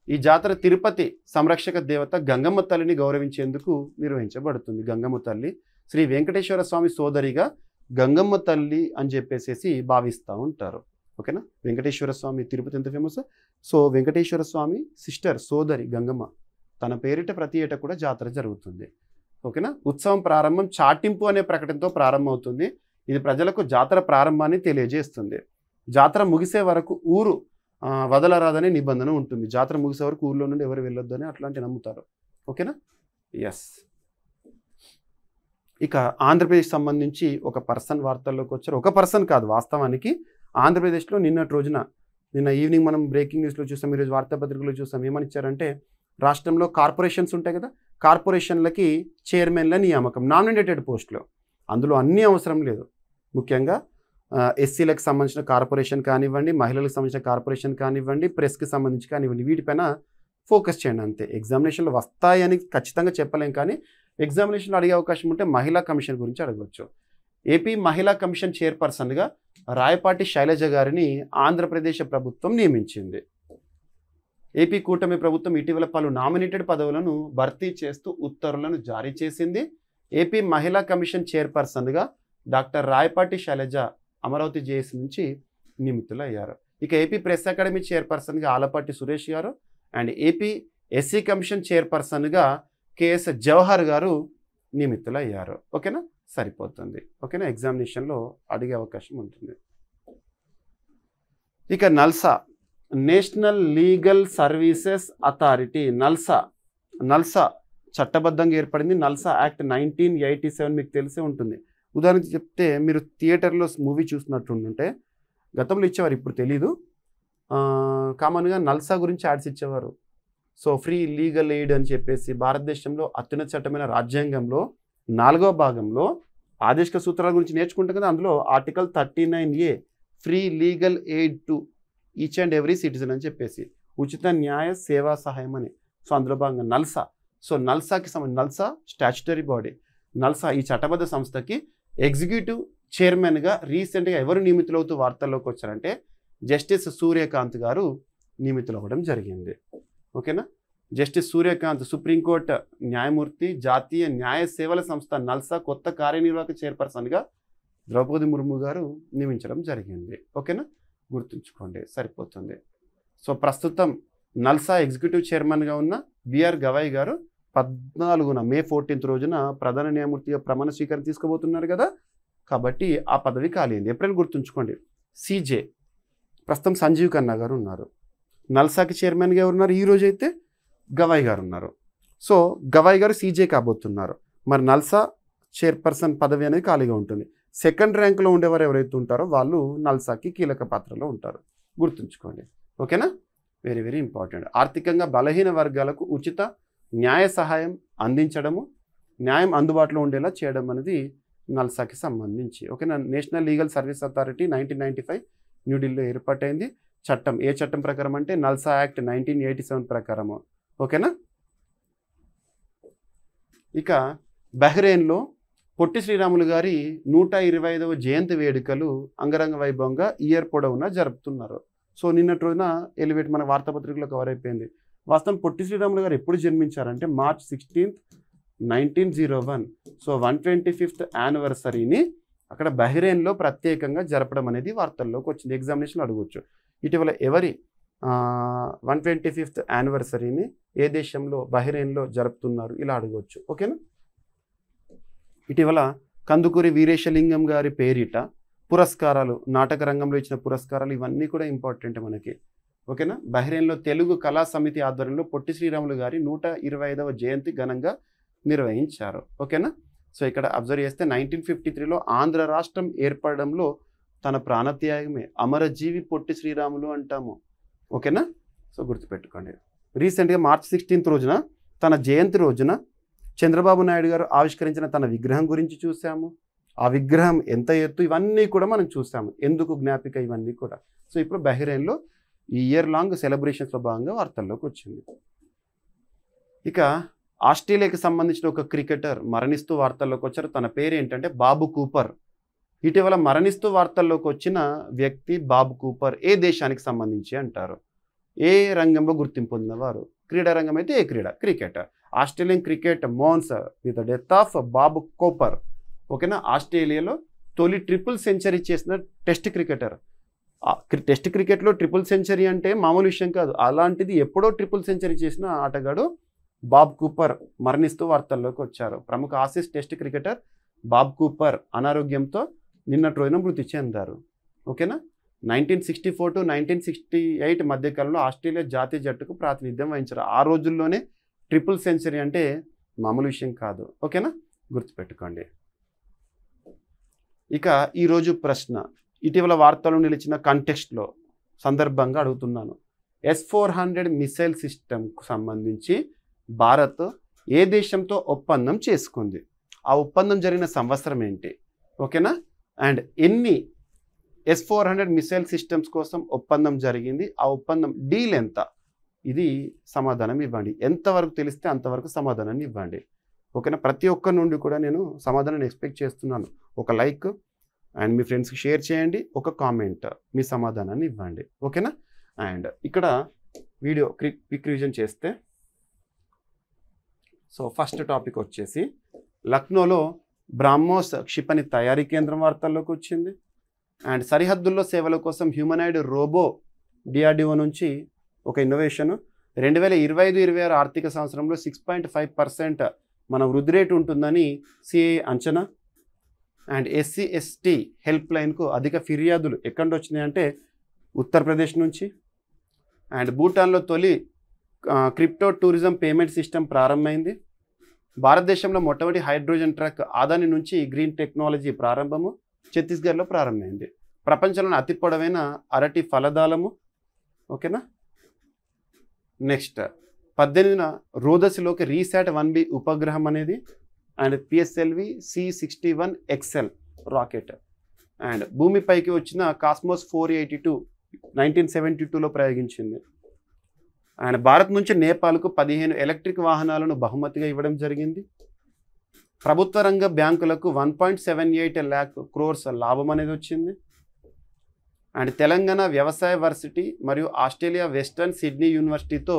ఈ జాతర తిరుపతి సంరక్షక దేవత గంగమ్మ తల్లిని గౌరవించేందుకు నిర్వహించబడుతుంది. గంగమ్మ తల్లి శ్రీ వెంకటేశ్వర స్వామి సోదరిగా గంగమ్మ తల్లి అని చెప్పేసి భావిస్తూ ఉంటారు. ఓకేనా, వెంకటేశ్వర స్వామి తిరుపతి ఎంత ఫేమస్. సో వెంకటేశ్వర స్వామి సిస్టర్ సోదరి గంగమ్మ, తన పేరిట ప్రతి ఏటా కూడా జాతర జరుగుతుంది. ఓకేనా, ఉత్సవం ప్రారంభం చాటింపు అనే ప్రకటనతో ప్రారంభమవుతుంది. ఇది ప్రజలకు జాతర ప్రారంభాన్ని తెలియజేస్తుంది. జాతర ముగిసే వరకు ఊరు వదలరాదనే నిబంధన ఉంటుంది. జాతర ముగిసే వరకు ఊర్లో నుండి ఎవరు వెళ్ళొద్దు అని అట్లాంటి నమ్ముతారు. ఓకేనా, ఎస్. ఇక ఆంధ్రప్రదేశ్ సంబంధించి ఒక పర్సన్ వార్తల్లోకి వచ్చారు. ఒక పర్సన్ కాదు, వాస్తవానికి ఆంధ్రప్రదేశ్లో నిన్నటి రోజున, నిన్న ఈవినింగ్ మనం బ్రేకింగ్ న్యూస్లో చూసాం, ఈరోజు వార్తాపత్రికలో చూసాం. ఏమని ఇచ్చారంటే రాష్ట్రంలో కార్పొరేషన్స్ ఉంటాయి కదా, కార్పొరేషన్లకి చైర్మన్ల నియామకం, నామినేటెడ్ పోస్టులు. అందులో అన్నీ అవసరం లేదు. ముఖ్యంగా ఎస్సీలకు సంబంధించిన కార్పొరేషన్ కానివ్వండి, మహిళలకు సంబంధించిన కార్పొరేషన్ కానివ్వండి, ప్రెస్కి సంబంధించి కానివ్వండి, వీటిపైన ఫోకస్ చేయండి అంతే. ఎగ్జామినేషన్లో వస్తాయని ఖచ్చితంగా చెప్పలేం, కానీ ఎగ్జామినేషన్లో అడిగే అవకాశం ఉంటే మహిళా కమిషన్ గురించి అడగవచ్చు. ఏపీ మహిళా కమిషన్ చైర్పర్సన్గా రాయపాటి శైలజ గారిని ఆంధ్రప్రదేశ్ ప్రభుత్వం నియమించింది. ఏపీ కూటమి ప్రభుత్వం ఇటీవల పలు నామినేటెడ్ పదవులను భర్తీ చేస్తూ ఉత్తర్వులను జారీ చేసింది. ఏపీ మహిళా కమిషన్ చైర్పర్సన్గా డాక్టర్ రాయపాటి శైలజ అమరావతి జేఏసీ నుంచి నియమితులయ్యారు. ఇక ఏపీ ప్రెస్ అకాడమీ చైర్పర్సన్గా ఆలపాటి సురేష్ గారు అండ్ ఏపీ ఎస్సీ కమిషన్ చైర్పర్సన్గా కేఎస్ జవహర్ గారు నియమితులయ్యారు. ఓకేనా, సరిపోతుంది. ఓకేనా, ఎగ్జామినేషన్లో అడిగే అవకాశం ఉంటుంది. ఇక NALSA, national legal services authority, NALSA చట్టబద్ధంగా ఏర్పడింది. నల్సా యాక్ట్ 1987 మీకు తెలిసే ఉంటుంది. ఉదాహరణకి చెప్తే, మీరు థియేటర్లో మూవీ చూసినట్టుంటే గతంలో ఇచ్చేవారు, ఇప్పుడు తెలీదు. కామన్గా నల్సా గురించి యాడ్స్ ఇచ్చేవారు. సో ఫ్రీ లీగల్ ఎయిడ్ అని చెప్పేసి భారతదేశంలో అత్యున్నత చట్టమైన రాజ్యాంగంలో 4వ భాగంలో ఆదేశిక సూత్రాల గురించి నేర్చుకుంటాం కదా, అందులో article 39A free legal aid to each and every citizen అని చెప్పేసి ఉచిత న్యాయ సేవా సహాయం అని. సో అందులో భాగంగా నల్సా, సో నల్సాకి సంబంధించి నల్సా స్టాచ్యుటరీ బాడీ. నల్సా ఈ చట్టబద్ధ సంస్థకి ఎగ్జిక్యూటివ్ చైర్మన్గా రీసెంట్గా ఎవరు నియమితులవుతూ వార్తల్లోకి వచ్చారంటే జస్టిస్ సూర్యకాంత్ గారు నియమితులవ్వడం జరిగింది. ఓకేనా, జస్టిస్ సూర్యకాంత్ సుప్రీంకోర్టు న్యాయమూర్తి, జాతీయ న్యాయ సేవల సంస్థ నల్సా కొత్త కార్యనిర్వాహక చైర్పర్సన్గా ద్రౌపది ముర్ము గారు నియమించడం జరిగింది. ఓకేనా, గుర్తుంచుకోండి, సరిపోతుంది. సో ప్రస్తుతం నల్సా ఎగ్జిక్యూటివ్ చైర్మన్గా ఉన్న బిఆర్ గవాయ్ గారు 14న మే 14th రోజున ప్రధాన న్యాయమూర్తిగా ప్రమాణ స్వీకారం తీసుకోబోతున్నారు కదా, కాబట్టి ఆ పదవి ఖాళీ అయింది. ఏప్రిల్ గుర్తుంచుకోండి. సీజే ప్రస్తుతం సంజీవ్ ఖన్నా గారు ఉన్నారు. నల్సాకి చైర్మన్గా ఎవరు ఉన్నారు? ఈ రోజు అయితే గవాయ్ గారు ఉన్నారు. సో గవాయ్ గారు సీజే కాబోతున్నారు. మరి నల్సా చైర్పర్సన్ పదవి అనేది ఖాళీగా ఉంటుంది. సెకండ్ ర్యాంక్లో ఉండేవారు ఎవరైతే ఉంటారో వాళ్ళు నల్సాకి కీలక పాత్రలో ఉంటారు. గుర్తుంచుకోండి. ఓకేనా, వెరీ వెరీ ఇంపార్టెంట్. ఆర్థికంగా బలహీన వర్గాలకు ఉచిత న్యాయ సహాయం అందించడము, న్యాయం అందుబాటులో ఉండేలా చేయడం అనేది నల్సాకి సంబంధించి. ఓకేనా, నేషనల్ లీగల్ సర్వీస్ అథారిటీ 1995 న్యూఢిల్లీలో ఏర్పాటైంది. చట్టం ఏ చట్టం ప్రకారం అంటే నల్సా యాక్ట్ 1987 ప్రకారము. ఓకేనా. ఇక బహ్రెయిన్లో పొట్టి శ్రీరాములు గారి 125వ జయంతి వేడుకలు అంగరంగ వైభవంగా ఇయర్ పొడవునా జరుపుతున్నారు. సో నిన్నటి రోజున ఎలివేట్ మన వార్తాపత్రికలో కవర్ అయిపోయింది. వాస్తవం పొట్టి శ్రీరాములు గారు ఎప్పుడు జన్మించారంటే March 16, 1901. సో 125th యానివర్సరీని అక్కడ బహ్రెయిన్లో ప్రత్యేకంగా జరపడం అనేది వార్తల్లోకి వచ్చింది. ఎగ్జామినేషన్ అడగవచ్చు. ఇటీవల ఎవరి 125th యానివర్సరీని ఏ దేశంలో బహ్రెయిన్లో జరుపుతున్నారు ఇలా అడగవచ్చు. ఓకేనా. ఇటీవల కందుకూరి వీరేశలింగం గారి పేరిట పురస్కారాలు, నాటక రంగంలో ఇచ్చిన పురస్కారాలు ఇవన్నీ కూడా ఇంపార్టెంట్ మనకి. ఓకేనా. బహ్రెయిన్లో తెలుగు కళా సమితి ఆధ్వర్యంలో పొట్టి శ్రీరాములు గారి 125వ జయంతి ఘనంగా నిర్వహించారు. ఓకేనా. సో ఇక్కడ అబ్జర్వ్ చేస్తే 1953లో ఆంధ్ర రాష్ట్రం ఏర్పడడంలో తన ప్రాణత్యాగమే అమరజీవి పొట్టి శ్రీరాములు అంటాము. ఓకేనా. సో గుర్తుపెట్టుకోండి. రీసెంట్గా March 16 రోజున తన జయంతి రోజున చంద్రబాబు నాయుడు గారు ఆవిష్కరించిన తన విగ్రహం గురించి చూసాము. ఆ విగ్రహం ఎంత ఎత్తు, ఇవన్నీ కూడా మనం చూసాము. ఎందుకు జ్ఞాపిక, ఇవన్నీ కూడా. సో ఇప్పుడు బహ్రెయిన్లో ఈ ఇయర్ లాంగ్ సెలబ్రేషన్స్లో భాగంగా వార్తల్లోకి వచ్చింది. ఇక ఆస్ట్రేలియాకి సంబంధించిన ఒక క్రికెటర్ మరణిస్తూ వార్తల్లోకి వచ్చారు. తన పేరు ఏంటంటే బాబు కూపర్. ఇటీవల మరణిస్తూ వార్తల్లోకి వచ్చిన వ్యక్తి బాబు కూపర్ ఏ దేశానికి సంబంధించి అంటారు? ఏ రంగంలో గుర్తింపు పొందినవారు? క్రీడా రంగం అయితే ఏ క్రీడ? Cricket. Australian cricket mourns with the death of Bob Cowper. ఓకేనా. ఆస్ట్రేలియాలో తొలి ట్రిపుల్ సెంచరీ చేసిన టెస్ట్ క్రికెటర్. టెస్ట్ క్రికెట్లో ట్రిపుల్ సెంచరీ అంటే మామూలు విషయం కాదు. అలాంటిది ఎప్పుడో ట్రిపుల్ సెంచరీ చేసిన ఆటగాడు బాబ్ కూపర్ మరణిస్తూ వార్తల్లోకి వచ్చారు. ప్రముఖ Aussies test cricketer Bob Cooper అనారోగ్యంతో నిన్నటి రోజున మృతి చెందారు. ఓకేనా. 1964 to 1968 మధ్యకాలంలో ఆస్ట్రేలియా జాతీయ జట్టుకు ప్రాతినిధ్యం వహించారు. ఆ రోజుల్లోనే ట్రిపుల్ సెంచరీ అంటే మామూలు విషయం కాదు. ఓకేనా. గుర్తుపెట్టుకోండి. ఇక ఈరోజు ప్రశ్న ఇటీవల వార్తలు నిలిచిన కంటెక్స్ట్లో సందర్భంగా అడుగుతున్నాను. S-400 మిసైల్ సిస్టమ్కు సంబంధించి భారత్ ఏ దేశంతో ఒప్పందం చేసుకుంది? ఆ ఒప్పందం జరిగిన సంవత్సరం ఏంటి? ఓకేనా. అండ్ ఎన్ని S-400 మిసైల్ సిస్టమ్స్ కోసం ఒప్పందం జరిగింది? ఆ ఒప్పందం డీల్ ఎంత? ఇది సమాధానం ఇవ్వండి. ఎంతవరకు తెలిస్తే అంతవరకు సమాధానాన్ని ఇవ్వండి. ఓకేనా. ప్రతి ఒక్కరి నుండి కూడా నేను సమాధానాన్ని ఎక్స్పెక్ట్ చేస్తున్నాను. ఒక లైక్ అండ్ మీ ఫ్రెండ్స్కి షేర్ చేయండి. ఒక కామెంట్ మీ సమాధానాన్ని ఇవ్వండి. ఓకేనా. అండ్ ఇక్కడ వీడియో క్విక్ రివిజన్ చేస్తే, సో ఫస్ట్ టాపిక్ వచ్చేసి లక్నోలో బ్రాహ్మోస్ క్షిపణి తయారీ కేంద్రం వార్తల్లోకి వచ్చింది. అండ్ సరిహద్దుల్లో సేవల కోసం హ్యూమనాయిడ్ రోబో DRDO నుంచి ఒక ఇన్నోవేషన్ 2025-26 ఆర్థిక సంవత్సరంలో 6.5% మన వృద్ధి రేటు ఉంటుందని CAA అంచనా. అండ్ SC/ST హెల్ప్ లైన్కు అధిక ఫిర్యాదులు ఎక్కడి నుంచి వచ్చినాయంటే ఉత్తరప్రదేశ్ నుంచి. అండ్ భూటాన్లో తొలి క్రిప్టో టూరిజం పేమెంట్ సిస్టమ్ ప్రారంభమైంది. భారతదేశంలో మొట్టమొదటి హైడ్రోజన్ ట్రక్ అదాని నుంచి గ్రీన్ టెక్నాలజీ ప్రారంభము ఛత్తీస్గఢ్లో ప్రారంభమైంది. ప్రపంచంలోని అతి పొడవైన అరటి ఫలదాలము. ఓకేనా. నెక్స్ట్ 18న రోదసిలోకి రీశాట్ 1B ఉపగ్రహం అనేది. And PSLV C61XL rocket. And భూమిపైకి వచ్చిన కాస్మోస్ 482 1972లో ప్రయోగించింది. అండ్ భారత్ నుంచి నేపాల్కు 15 ఎలక్ట్రిక్ వాహనాలను బహుమతిగా ఇవ్వడం జరిగింది. ప్రభుత్వ రంగ బ్యాంకులకు 1.78 lakh crores లాభం అనేది వచ్చింది. అండ్ తెలంగాణ వ్యవసాయ వర్సిటీ మరియు ఆస్ట్రేలియా వెస్టర్న్ సిడ్నీ యూనివర్సిటీతో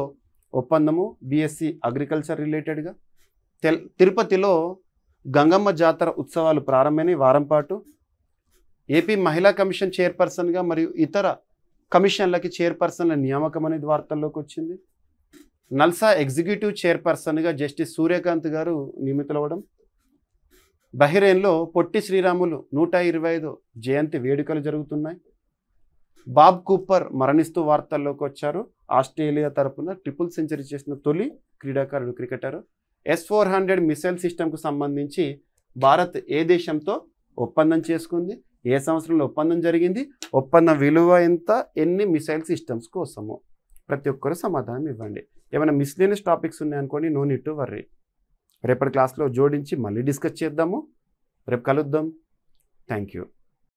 ఒప్పందము BSc అగ్రికల్చర్ రిలేటెడ్గా. తిరుపతిలో గంగమ్మ జాతర ఉత్సవాలు ప్రారంభమైన వారం పాటు. ఏపీ మహిళా కమిషన్ చైర్పర్సన్గా మరియు ఇతర కమిషన్లకి చైర్పర్సన్ల నియామకం అనేది వార్తల్లోకి వచ్చింది. నల్సా ఎగ్జిక్యూటివ్ చైర్పర్సన్గా జస్టిస్ సూర్యకాంత్ గారు నియమితులవ్వడం. బహ్రెయిన్లో పొట్టి శ్రీరాములు 125 జయంతి వేడుకలు జరుగుతున్నాయి. బాబ్ కూపర్ మరణిస్తూ వార్తల్లోకి వచ్చారు. ఆస్ట్రేలియా తరపున ట్రిపుల్ సెంచరీ చేసిన తొలి క్రీడాకారుడు క్రికెటర్. S-400 మిసైల్ సిస్టమ్కు సంబంధించి భారత్ ఏ దేశంతో ఒప్పందం చేసుకుంది? ఏ సంవత్సరంలో ఒప్పందం జరిగింది? ఒప్పందం విలువ ఎంత? ఎన్ని మిసైల్ సిస్టమ్స్ కోసము? ప్రతి ఒక్కరు సమాధానం ఇవ్వండి. ఏమైనా మిస్లేనియస్ టాపిక్స్ ఉన్నాయనుకోండి, నో నీడ్ టు వర్రీ. రేపటి క్లాస్లో జోడించి మళ్ళీ డిస్కస్ చేద్దాము. రేపు కలుద్దాం. Thank you.